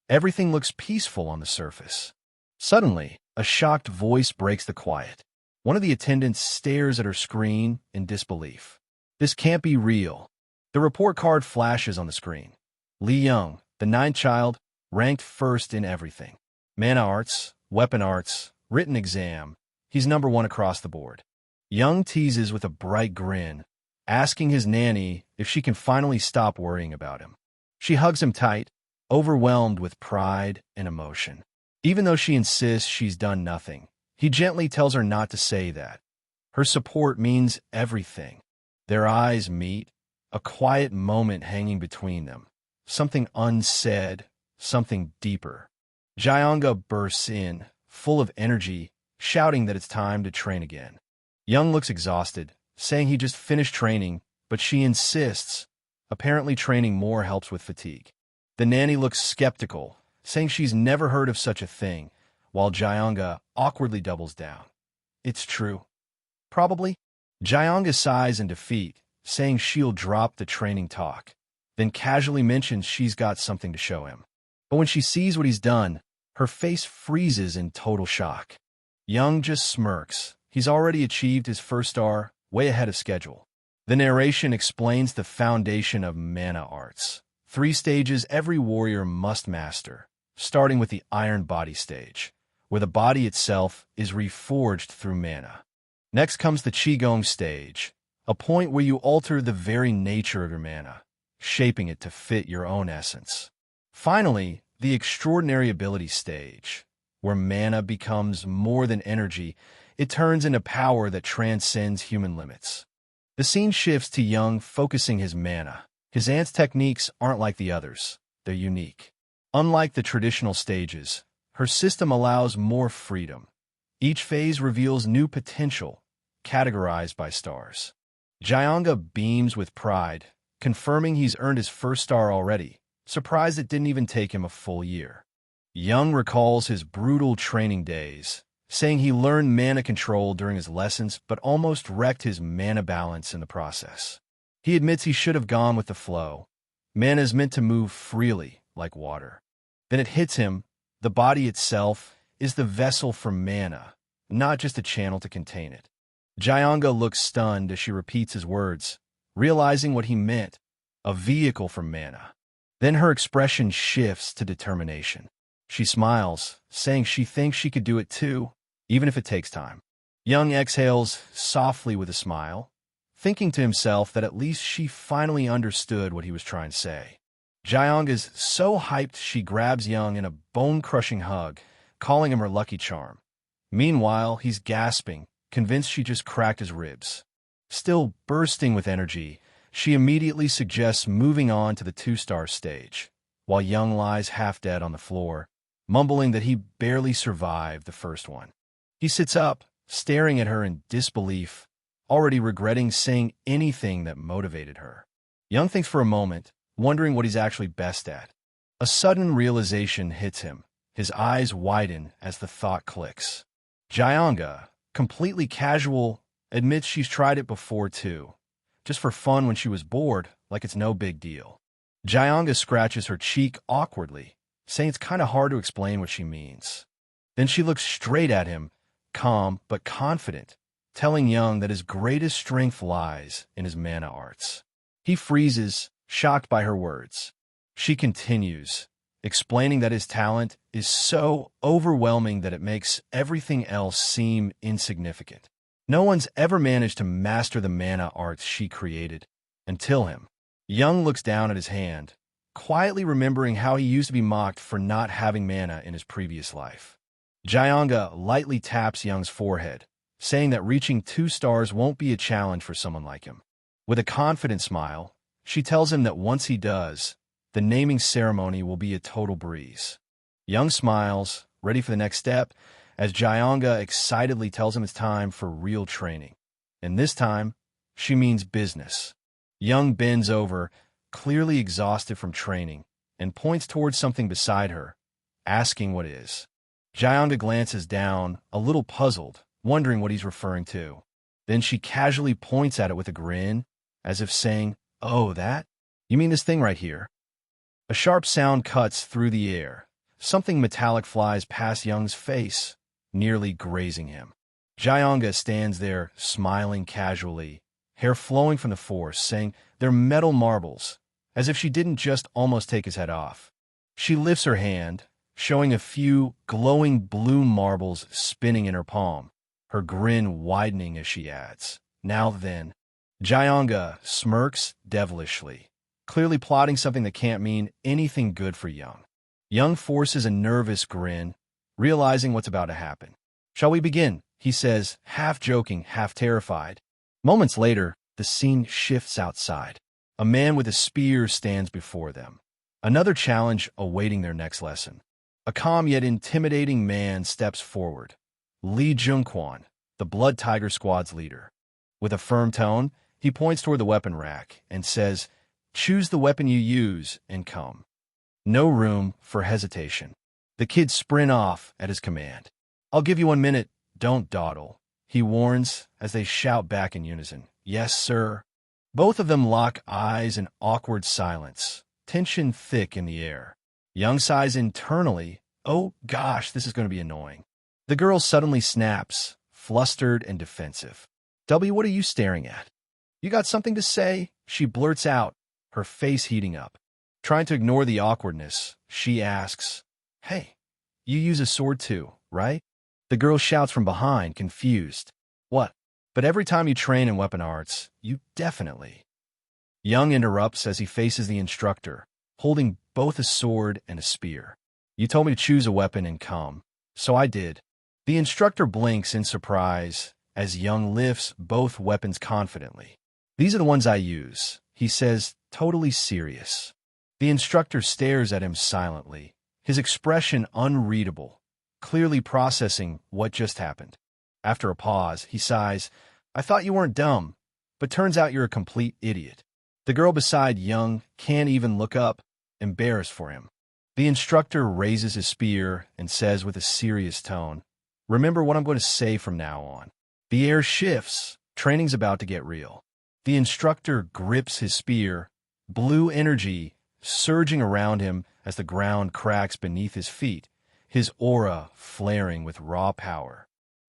Everything looks peaceful on the surface. Suddenly, a shocked voice breaks the quiet. One of the attendants stares at her screen in disbelief. This can't be real. The report card flashes on the screen. Li Young, the ninth child, ranked first in everything. Mana arts, weapon arts, written exam. He's number one across the board. Young teases with a bright grin, asking his nanny if she can finally stop worrying about him. She hugs him tight, overwhelmed with pride and emotion. Even though she insists she's done nothing, he gently tells her not to say that. Her support means everything. Their eyes meet, a quiet moment hanging between them. Something unsaid, something deeper. Jianga bursts in, full of energy, shouting that it's time to train again. Young looks exhausted, saying he just finished training, but she insists. Apparently training more helps with fatigue. The nanny looks skeptical, saying she's never heard of such a thing, while Jianga awkwardly doubles down. It's true. Probably. Jianga sighs in defeat, saying she'll drop the training talk, then casually mentions she's got something to show him. But when she sees what he's done, her face freezes in total shock. Young just smirks. He's already achieved his first star, way ahead of schedule. The narration explains the foundation of mana arts. 3 stages every warrior must master, starting with the Iron Body stage, where the body itself is reforged through mana. Next comes the Qigong stage, a point where you alter the very nature of your mana, shaping it to fit your own essence. Finally, the Extraordinary Ability stage, where mana becomes more than energy, it turns into power that transcends human limits. The scene shifts to Young focusing his mana. His aunt's techniques aren't like the others. They're unique. Unlike the traditional stages, her system allows more freedom. Each phase reveals new potential, categorized by stars. Jianga beams with pride, confirming he's earned his first star already, surprised it didn't even take him a full year. Young recalls his brutal training days, saying he learned mana control during his lessons but almost wrecked his mana balance in the process. He admits he should have gone with the flow. Mana is meant to move freely, like water. Then it hits him. The body itself is the vessel for mana, not just a channel to contain it. Jianga looks stunned as she repeats his words, realizing what he meant, a vehicle for mana. Then her expression shifts to determination. She smiles, saying she thinks she could do it too, even if it takes time. Young exhales softly with a smile, thinking to himself that at least she finally understood what he was trying to say. Jiang is so hyped she grabs Young in a bone-crushing hug, calling him her lucky charm. Meanwhile, he's gasping, convinced she just cracked his ribs. Still bursting with energy, she immediately suggests moving on to the 2-star stage, while Young lies half dead on the floor, mumbling that he barely survived the first one. He sits up, staring at her in disbelief, already regretting saying anything that motivated her. Young thinks for a moment, wondering what he's actually best at. A sudden realization hits him. His eyes widen as the thought clicks. Jianga, completely casual, admits she's tried it before too, just for fun when she was bored, like it's no big deal. Jianga scratches her cheek awkwardly, saying it's kind of hard to explain what she means. Then she looks straight at him, calm but confident, telling Young that his greatest strength lies in his mana arts. He freezes, shocked by her words. She continues, explaining that his talent is so overwhelming that it makes everything else seem insignificant. No one's ever managed to master the mana arts she created, until him. Young looks down at his hand, quietly remembering how he used to be mocked for not having mana in his previous life. Jianga lightly taps Young's forehead, saying that reaching 2 stars won't be a challenge for someone like him. With a confident smile, she tells him that once he does, the naming ceremony will be a total breeze. Young smiles, ready for the next step, as Jianga excitedly tells him it's time for real training. And this time, she means business. Young bends over, clearly exhausted from training, and points towards something beside her, asking what is. Jianga glances down, a little puzzled, wondering what he's referring to. Then she casually points at it with a grin, as if saying, "Oh, that? You mean this thing right here?" A sharp sound cuts through the air. Something metallic flies past Young's face, nearly grazing him. Jianga stands there, smiling casually, hair flowing from the force, saying, "They're metal marbles," as if she didn't just almost take his head off. She lifts her hand, showing a few glowing blue marbles spinning in her palm, her grin widening as she adds, "Now then." Jianga smirks devilishly, clearly plotting something that can't mean anything good for Young. Young forces a nervous grin, realizing what's about to happen. "Shall we begin?" he says, half joking, half terrified. Moments later, the scene shifts outside. A man with a spear stands before them. Another challenge awaiting their next lesson. A calm yet intimidating man steps forward. Lee Jungkwon, the Blood Tiger Squad's leader. With a firm tone, he points toward the weapon rack and says, "Choose the weapon you use and come." No room for hesitation. The kids sprint off at his command. "I'll give you 1 minute. Don't dawdle," he warns as they shout back in unison, "Yes, sir." Both of them lock eyes in awkward silence, tension thick in the air. Young sighs internally, "Oh gosh, this is going to be annoying." The girl suddenly snaps, flustered and defensive. "W, what are you staring at? You got something to say?" she blurts out, her face heating up. Trying to ignore the awkwardness, she asks, "Hey, you use a sword too, right?" The girl shouts from behind, confused. "What? But every time you train in weapon arts, you definitely..." Young interrupts as he faces the instructor, holding both a sword and a spear. "You told me to choose a weapon and come, so I did." The instructor blinks in surprise as Young lifts both weapons confidently. "These are the ones I use," he says, totally serious. The instructor stares at him silently, his expression unreadable, clearly processing what just happened. After a pause, he sighs, "I thought you weren't dumb, but turns out you're a complete idiot." The girl beside Young can't even look up, embarrassed for him. The instructor raises his spear and says with a serious tone, "Remember what I'm going to say from now on." The air shifts. Training's about to get real. The instructor grips his spear, blue energy surging around him as the ground cracks beneath his feet, his aura flaring with raw power.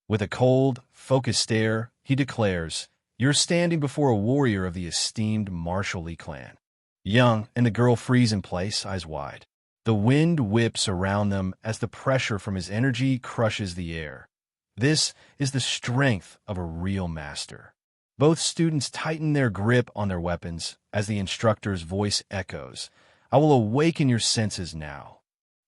With a cold, focused stare, he declares, "You're standing before a warrior of the esteemed Marshall Lee clan." Young and the girl freeze in place, eyes wide. The wind whips around them as the pressure from his energy crushes the air. This is the strength of a real master. Both students tighten their grip on their weapons as the instructor's voice echoes, "I will awaken your senses now."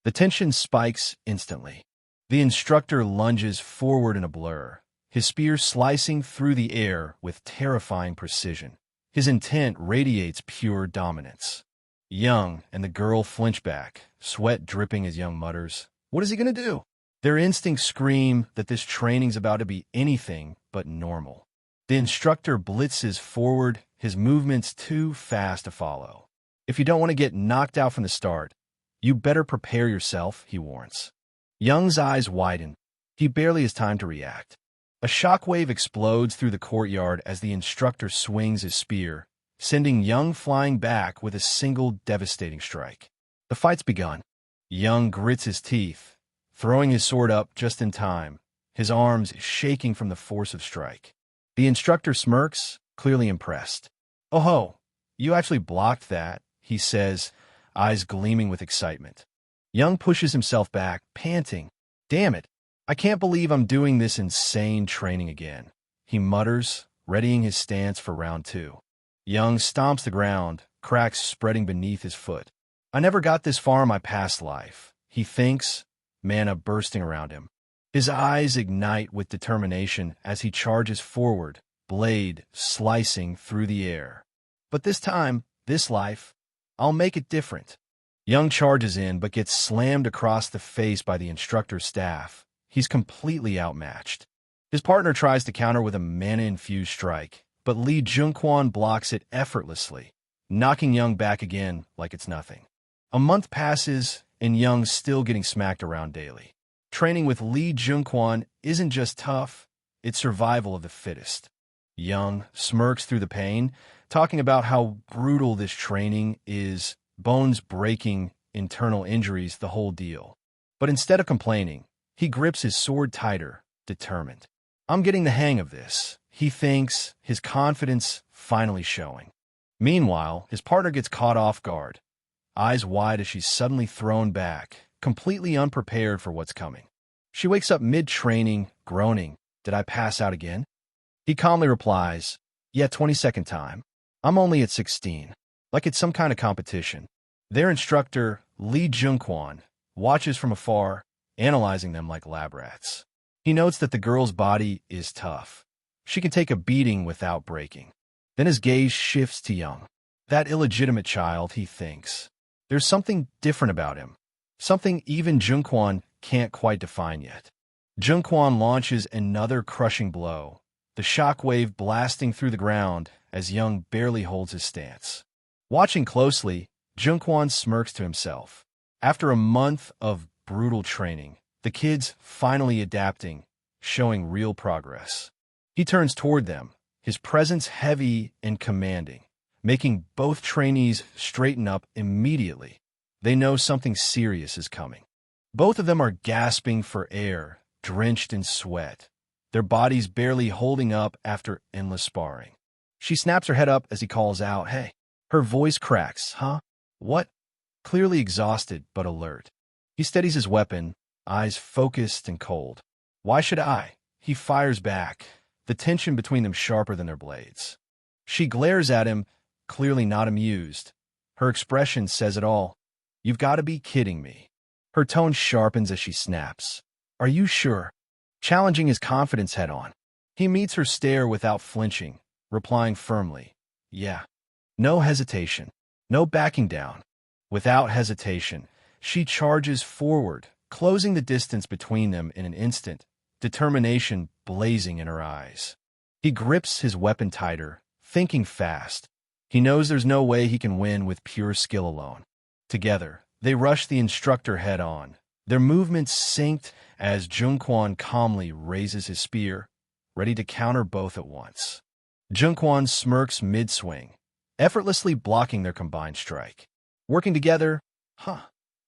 The tension spikes instantly. The instructor lunges forward in a blur, his spear slicing through the air with terrifying precision. His intent radiates pure dominance. Young and the girl flinch back, sweat dripping as Young mutters, "What is he going to do?" Their instincts scream that this training's about to be anything but normal. The instructor blitzes forward, his movements too fast to follow. "If you don't want to get knocked out from the start, you better prepare yourself," he warns. Young's eyes widen. He barely has time to react. A shockwave explodes through the courtyard as the instructor swings his spear, sending Young flying back with a single devastating strike. The fight's begun. Young grits his teeth, throwing his sword up just in time, his arms shaking from the force of strike. The instructor smirks, clearly impressed. "Oh ho, you actually blocked that," he says, eyes gleaming with excitement. Young pushes himself back, panting. "Damn it, I can't believe I'm doing this insane training again," he mutters, readying his stance for round 2. Young stomps the ground, cracks spreading beneath his foot. I never got this far in my past life, he thinks, mana bursting around him. His eyes ignite with determination as he charges forward, blade slicing through the air. But this time, this life, I'll make it different. Young charges in but gets slammed across the face by the instructor's staff. He's completely outmatched. His partner tries to counter with a mana-infused strike, but Lee Junkwon blocks it effortlessly, knocking Young back again like it's nothing. A month passes, and Young's still getting smacked around daily. Training with Lee Junkwon isn't just tough, it's survival of the fittest. Young smirks through the pain, talking about how brutal this training is, bones breaking, internal injuries, the whole deal. But instead of complaining, he grips his sword tighter, determined. I'm getting the hang of this, he thinks, his confidence finally showing. Meanwhile, his partner gets caught off guard, eyes wide as she's suddenly thrown back, completely unprepared for what's coming. She wakes up mid-training, groaning, "Did I pass out again?" He calmly replies, "Yeah, 22nd time. I'm only at 16. Like it's some kind of competition." Their instructor, Lee Junkwon, watches from afar, analyzing them like lab rats. He notes that the girl's body is tough. She can take a beating without breaking. Then his gaze shifts to Young. That illegitimate child, he thinks. There's something different about him. Something even Junkwon can't quite define yet. Junkwon launches another crushing blow, the shockwave blasting through the ground as Young barely holds his stance. Watching closely, Junkwon smirks to himself. After a month of brutal training, the kid's finally adapting, showing real progress. He turns toward them, his presence heavy and commanding, making both trainees straighten up immediately. They know something serious is coming. Both of them are gasping for air, drenched in sweat, their bodies barely holding up after endless sparring. She snaps her head up as he calls out, "Hey." Her voice cracks, "Huh? What?" Clearly exhausted but alert. He steadies his weapon, eyes focused and cold. "Why should I?" He fires back, the tension between them sharper than their blades. She glares at him, clearly not amused. Her expression says it all. "You've got to be kidding me." Her tone sharpens as she snaps. "Are you sure?" Challenging his confidence head-on. He meets her stare without flinching, replying firmly, "Yeah." No hesitation, no backing down. Without hesitation, she charges forward, closing the distance between them in an instant, determination blazing in her eyes. He grips his weapon tighter, thinking fast. He knows there's no way he can win with pure skill alone. Together, they rush the instructor head-on, their movements synced as Junkwon calmly raises his spear, ready to counter both at once. Junkwon smirks mid-swing, effortlessly blocking their combined strike. Working together,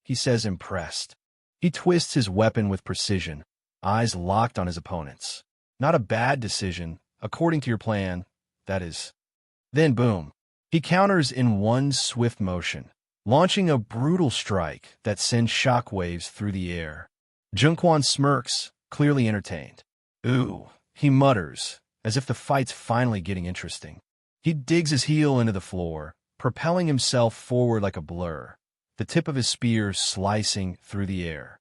he says, impressed. He twists his weapon with precision, eyes locked on his opponents. Not a bad decision, according to your plan, that is. Then boom. He counters in one swift motion, launching a brutal strike that sends shockwaves through the air. Junkwon smirks, clearly entertained. "Ooh," he mutters, as if the fight's finally getting interesting. He digs his heel into the floor, propelling himself forward like a blur, the tip of his spear slicing through the air.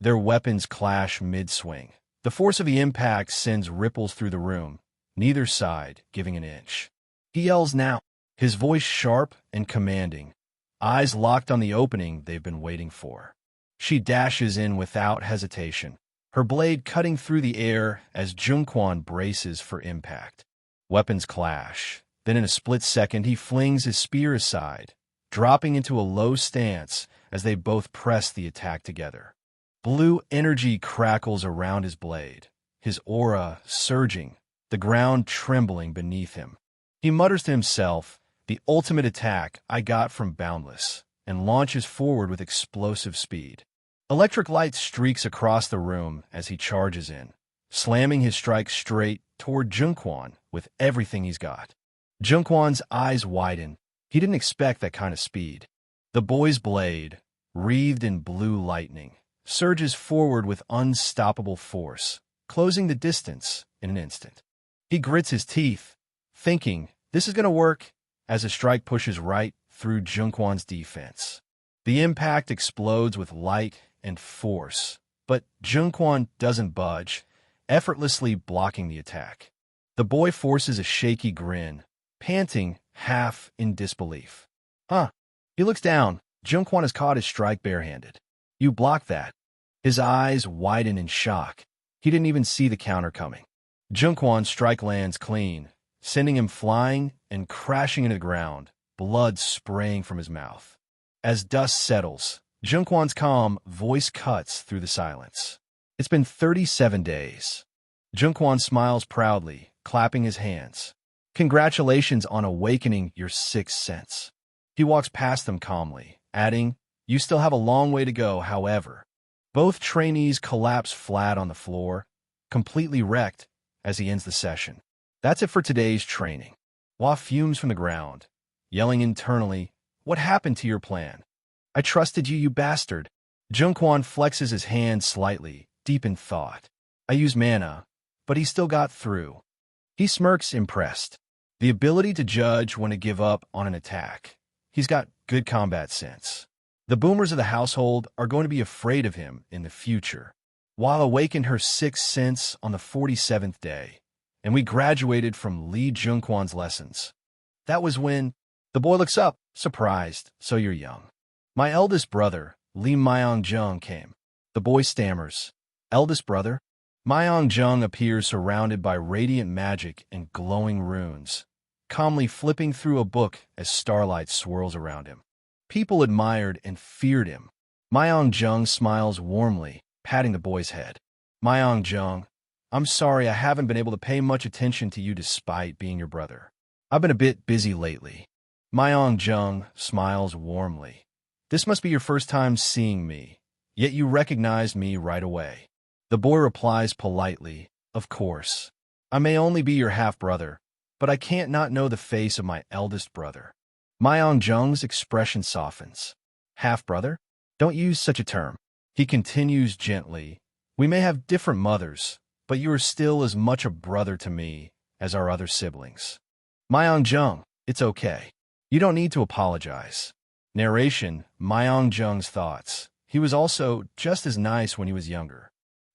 Their weapons clash mid-swing. The force of the impact sends ripples through the room, neither side giving an inch. He yells now, his voice sharp and commanding, eyes locked on the opening they've been waiting for. She dashes in without hesitation, her blade cutting through the air as Junkwon braces for impact. Weapons clash. Then in a split second, he flings his spear aside, dropping into a low stance as they both press the attack together. Blue energy crackles around his blade, his aura surging, the ground trembling beneath him. He mutters to himself, "The ultimate attack I got from Boundless," and launches forward with explosive speed. Electric light streaks across the room as he charges in, slamming his strike straight toward Junkwon with everything he's got. Junkwon's eyes widen. He didn't expect that kind of speed. The boy's blade, wreathed in blue lightning, surges forward with unstoppable force, closing the distance in an instant. He grits his teeth, thinking, this is going to work, as a strike pushes right through Junkwon's defense. The impact explodes with light and force, but Junquan doesn't budge, effortlessly blocking the attack. The boy forces a shaky grin, panting half in disbelief. Huh. He looks down. Junquan has caught his strike barehanded. You blocked that. His eyes widen in shock. He didn't even see the counter coming. Junquan's strike lands clean, sending him flying and crashing into the ground, blood spraying from his mouth. As dust settles, Junquan's calm voice cuts through the silence. It's been 37 days. Junquan smiles proudly, clapping his hands. Congratulations on awakening your sixth sense. He walks past them calmly, adding, You still have a long way to go, however. Both trainees collapse flat on the floor, completely wrecked, as he ends the session. That's it for today's training. Hua fumes from the ground, yelling internally, What happened to your plan? I trusted you, you bastard. Junquan flexes his hand slightly, deep in thought. I used mana, but he still got through. He smirks, impressed. The ability to judge when to give up on an attack. He's got good combat sense. The boomers of the household are going to be afraid of him in the future. Hua awakened her sixth sense on the 47th day, and we graduated from Li Junquan's lessons. That was when the boy looks up, surprised. So you're young. My eldest brother, Li Myongjung, came. The boy stammers. Eldest brother? Myongjung appears surrounded by radiant magic and glowing runes, calmly flipping through a book as starlight swirls around him. People admired and feared him. Myongjung smiles warmly, patting the boy's head. Myongjung, I'm sorry I haven't been able to pay much attention to you despite being your brother. I've been a bit busy lately. Myongjung smiles warmly. This must be your first time seeing me, yet you recognized me right away. The boy replies politely, Of course. I may only be your half-brother, but I can't not know the face of my eldest brother. Myongjung's expression softens. Half-brother? Don't use such a term. He continues gently. We may have different mothers, but you are still as much a brother to me as our other siblings. Myongjung, it's okay. You don't need to apologize. Narration, Myongjung's thoughts. He was also just as nice when he was younger.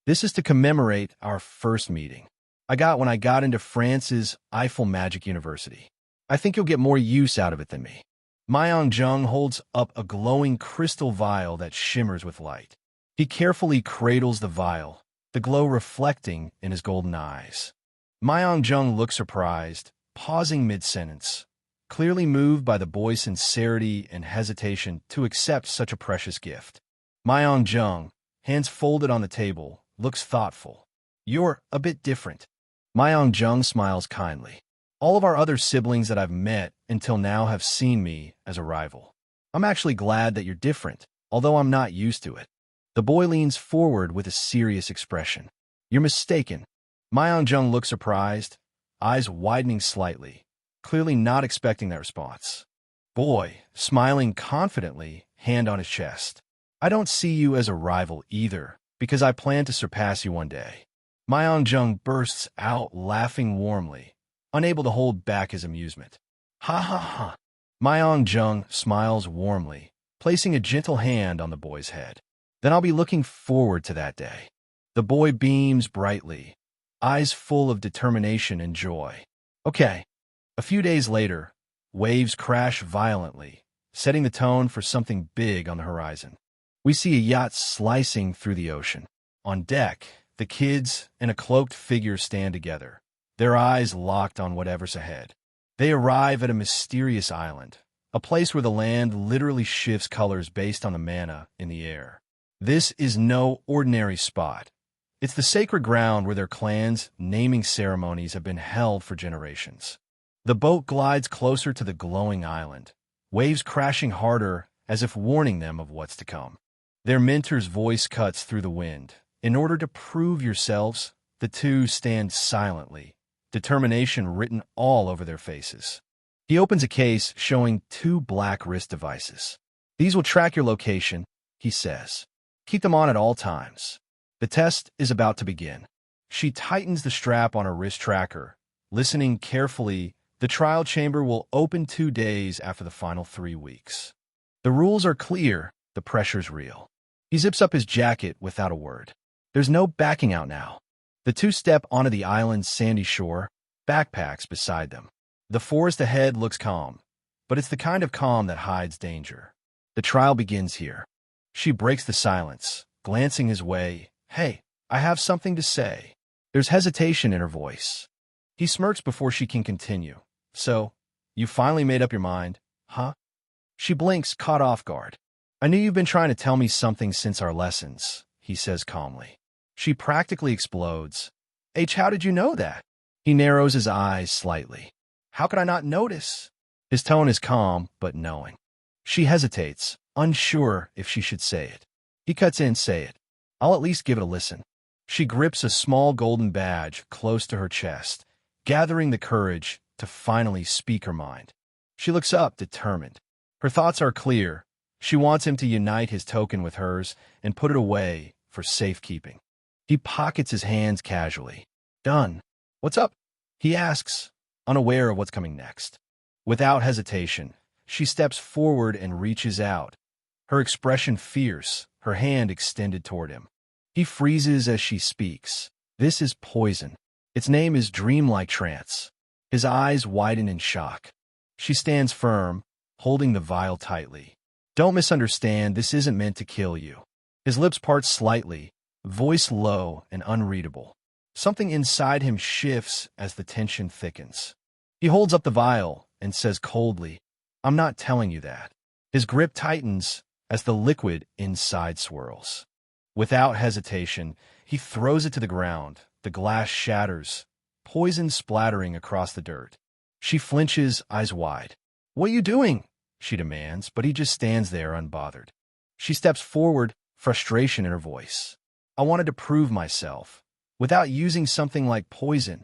This is to commemorate our first meeting I got when I got into France's Eiffel Magic University. I think you'll get more use out of it than me. Myongjung holds up a glowing crystal vial that shimmers with light. He carefully cradles the vial, the glow reflecting in his golden eyes. Myongjung looks surprised, pausing mid-sentence, clearly moved by the boy's sincerity and hesitation to accept such a precious gift. Myongjung, hands folded on the table, looks thoughtful. You're a bit different. Myongjung smiles kindly. All of our other siblings that I've met until now have seen me as a rival. I'm actually glad that you're different, although I'm not used to it. The boy leans forward with a serious expression. You're mistaken. Myongjung looks surprised, eyes widening slightly, clearly not expecting that response. Boy, smiling confidently, hand on his chest. I don't see you as a rival either, because I plan to surpass you one day. Myongjung bursts out laughing warmly, unable to hold back his amusement. Ha ha ha. Myongjung smiles warmly, placing a gentle hand on the boy's head. Then I'll be looking forward to that day. The boy beams brightly, eyes full of determination and joy. Okay. A few days later, waves crash violently, setting the tone for something big on the horizon. We see a yacht slicing through the ocean. On deck, the kids and a cloaked figure stand together, their eyes locked on whatever's ahead. They arrive at a mysterious island, a place where the land literally shifts colors based on the mana in the air. This is no ordinary spot. It's the sacred ground where their clan's naming ceremonies have been held for generations. The boat glides closer to the glowing island, waves crashing harder as if warning them of what's to come. Their mentor's voice cuts through the wind. In order to prove yourselves, the two stand silently, determination written all over their faces. He opens a case showing 2 black wrist devices. These will track your location, he says. Keep them on at all times. The test is about to begin. She tightens the strap on her wrist tracker, listening carefully. The trial chamber will open 2 days after the final 3 weeks. The rules are clear. The pressure's real. He zips up his jacket without a word. There's no backing out now. The two step onto the island's sandy shore, backpacks beside them. The forest ahead looks calm, but it's the kind of calm that hides danger. The trial begins here. She breaks the silence, glancing his way. Hey, I have something to say. There's hesitation in her voice. He smirks before she can continue. So, you finally made up your mind, huh? She blinks, caught off guard. I knew you've been trying to tell me something since our lessons, he says calmly. She practically explodes. How did you know that? He narrows his eyes slightly. How could I not notice? His tone is calm, but knowing. She hesitates, unsure if she should say it. He cuts in, say it. I'll at least give it a listen. She grips a small golden badge close to her chest, gathering the courage to finally speak her mind. She looks up, determined. Her thoughts are clear. She wants him to unite his token with hers and put it away for safekeeping. He pockets his hands casually. Done. What's up? He asks, unaware of what's coming next. Without hesitation, she steps forward and reaches out, her expression fierce, her hand extended toward him. He freezes as she speaks. This is poison. Its name is dreamlike trance. His eyes widen in shock. She stands firm, holding the vial tightly. Don't misunderstand, this isn't meant to kill you. His lips part slightly, voice low and unreadable. Something inside him shifts as the tension thickens. He holds up the vial and says coldly, I'm not telling you that. His grip tightens as the liquid inside swirls. Without hesitation, he throws it to the ground. The glass shatters, poison splattering across the dirt. She flinches, eyes wide. What are you doing? She demands, but he just stands there unbothered. She steps forward, frustration in her voice. I wanted to prove myself, without using something like poison.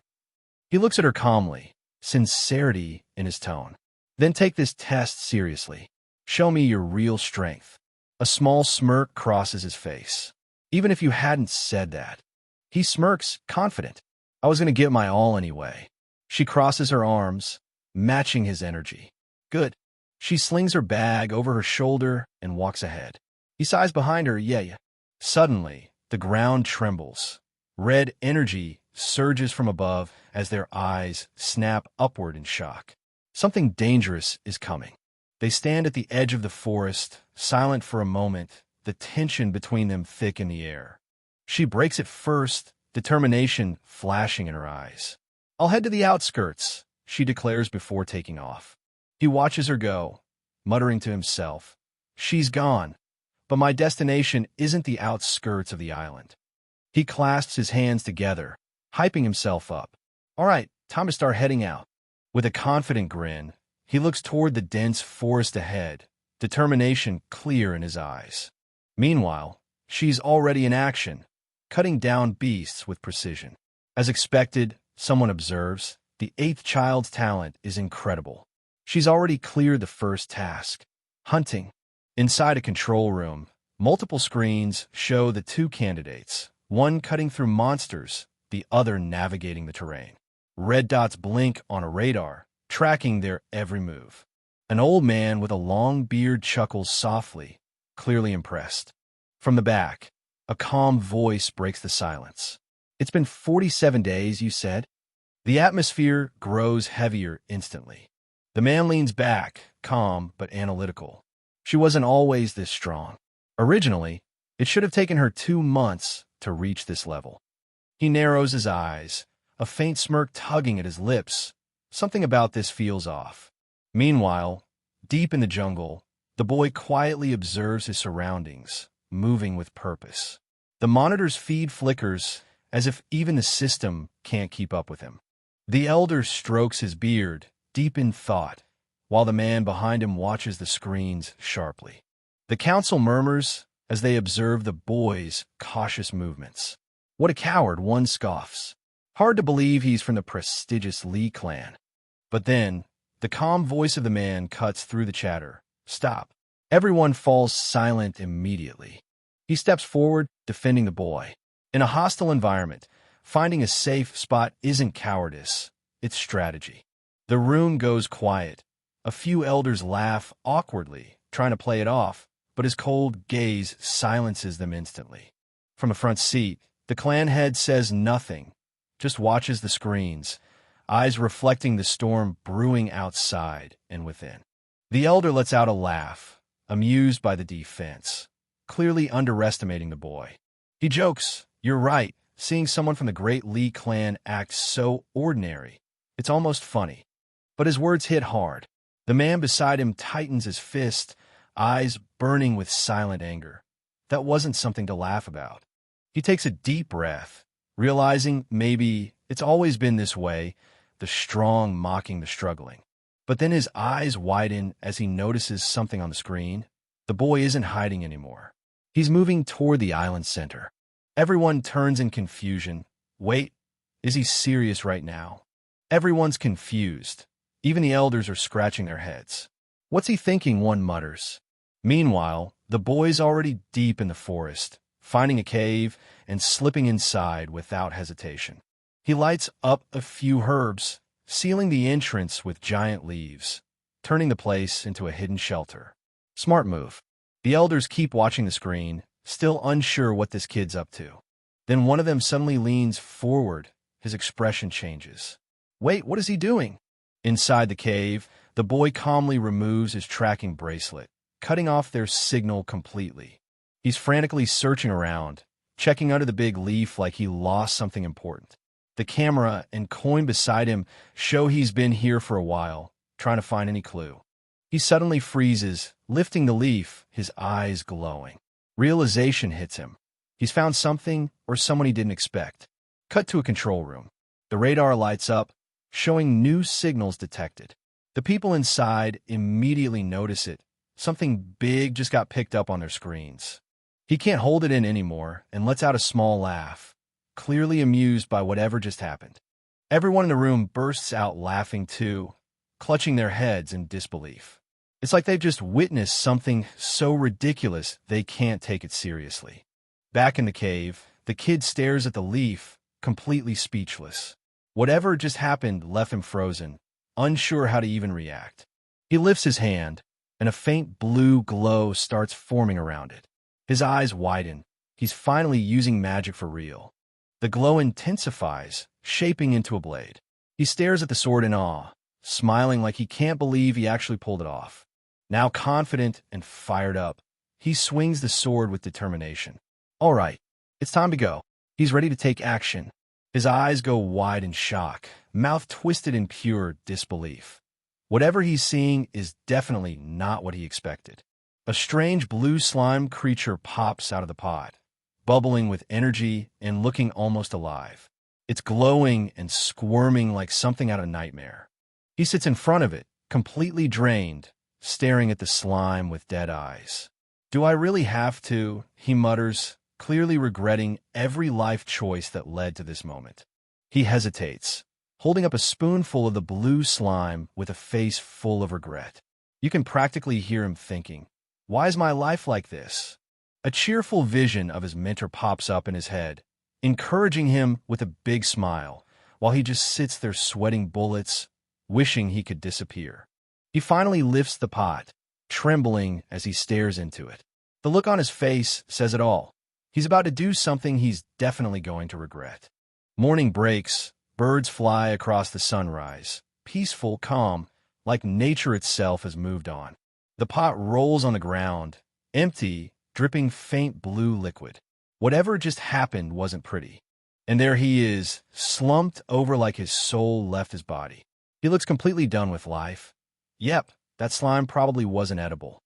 He looks at her calmly, sincerity in his tone. Then take this test seriously. Show me your real strength. A small smirk crosses his face. Even if you hadn't said that. He smirks, confident. I was going to give my all anyway. She crosses her arms, matching his energy. Good. She slings her bag over her shoulder and walks ahead. He sighs behind her, yeah. Suddenly, the ground trembles. Red energy surges from above as their eyes snap upward in shock. Something dangerous is coming. They stand at the edge of the forest, silent for a moment, the tension between them thick in the air. She breaks it first, determination flashing in her eyes. I'll head to the outskirts, she declares before taking off. He watches her go, muttering to himself, she's gone, but my destination isn't the outskirts of the island. He clasps his hands together, hyping himself up. All right, time to start heading out. With a confident grin, he looks toward the dense forest ahead, determination clear in his eyes. Meanwhile, she's already in action, cutting down beasts with precision. As expected, someone observes, the eighth child's talent is incredible. She's already cleared the first task, hunting. Inside a control room, multiple screens show the two candidates, one cutting through monsters, the other navigating the terrain. Red dots blink on a radar, tracking their every move. An old man with a long beard chuckles softly, clearly impressed. From the back, a calm voice breaks the silence. It's been 47 days, you said? The atmosphere grows heavier instantly. The man leans back, calm but analytical. She wasn't always this strong. Originally, it should have taken her 2 months to reach this level. He narrows his eyes, a faint smirk tugging at his lips. Something about this feels off. Meanwhile, deep in the jungle, the boy quietly observes his surroundings, moving with purpose. The monitor's feed flickers, as if even the system can't keep up with him. The elder strokes his beard, deep in thought, while the man behind him watches the screens sharply. The council murmurs as they observe the boy's cautious movements. What a coward, one scoffs. Hard to believe he's from the prestigious Lee clan. But then, the calm voice of the man cuts through the chatter. Stop. Everyone falls silent immediately. He steps forward, defending the boy. In a hostile environment, finding a safe spot isn't cowardice, it's strategy. The room goes quiet. A few elders laugh awkwardly, trying to play it off, but his cold gaze silences them instantly. From the front seat, the clan head says nothing, just watches the screens, eyes reflecting the storm brewing outside and within. The elder lets out a laugh, amused by the defense, clearly underestimating the boy. He jokes, "You're right, seeing someone from the Great Lee clan act so ordinary. It's almost funny." But his words hit hard. The man beside him tightens his fist, eyes burning with silent anger. That wasn't something to laugh about. He takes a deep breath, realizing maybe it's always been this way, the strong mocking the struggling. But then his eyes widen as he notices something on the screen. The boy isn't hiding anymore. He's moving toward the island center. Everyone turns in confusion. Wait, is he serious right now? Everyone's confused. Even the elders are scratching their heads. What's he thinking, one mutters. Meanwhile, the boy's already deep in the forest, finding a cave and slipping inside without hesitation. He lights up a few herbs, sealing the entrance with giant leaves, turning the place into a hidden shelter. Smart move. The elders keep watching the screen, still unsure what this kid's up to. Then one of them suddenly leans forward. His expression changes. Wait, what is he doing? Inside the cave, the boy calmly removes his tracking bracelet, cutting off their signal completely. He's frantically searching around, checking under the big leaf like he lost something important. The camera and coin beside him show he's been here for a while, trying to find any clue. He suddenly freezes, lifting the leaf, his eyes glowing. Realization hits him. He's found something or someone he didn't expect. Cut to a control room. The radar lights up, showing new signals detected. The people inside immediately notice it. Something big just got picked up on their screens. He can't hold it in anymore and lets out a small laugh, clearly amused by whatever just happened. Everyone in the room bursts out laughing too, clutching their heads in disbelief. It's like they've just witnessed something so ridiculous they can't take it seriously. Back in the cave, the kid stares at the leaf, completely speechless. Whatever just happened left him frozen, unsure how to even react. He lifts his hand, and a faint blue glow starts forming around it. His eyes widen. He's finally using magic for real. The glow intensifies, shaping into a blade. He stares at the sword in awe, smiling like he can't believe he actually pulled it off. Now confident and fired up, he swings the sword with determination. All right, it's time to go. He's ready to take action. His eyes go wide in shock, mouth twisted in pure disbelief. Whatever he's seeing is definitely not what he expected. A strange blue slime creature pops out of the pot, bubbling with energy and looking almost alive. It's glowing and squirming like something out of a nightmare. He sits in front of it, completely drained, staring at the slime with dead eyes. Do I really have to? He mutters, clearly regretting every life choice that led to this moment. He hesitates, holding up a spoonful of the blue slime with a face full of regret. You can practically hear him thinking, why is my life like this? A cheerful vision of his mentor pops up in his head, encouraging him with a big smile, while he just sits there sweating bullets, wishing he could disappear. He finally lifts the pot, trembling as he stares into it. The look on his face says it all. He's about to do something he's definitely going to regret. Morning breaks, birds fly across the sunrise, peaceful, calm, like nature itself has moved on. The pot rolls on the ground, empty, dripping faint blue liquid. Whatever just happened wasn't pretty. And there he is, slumped over like his soul left his body. He looks completely done with life. Yep, that slime probably wasn't edible.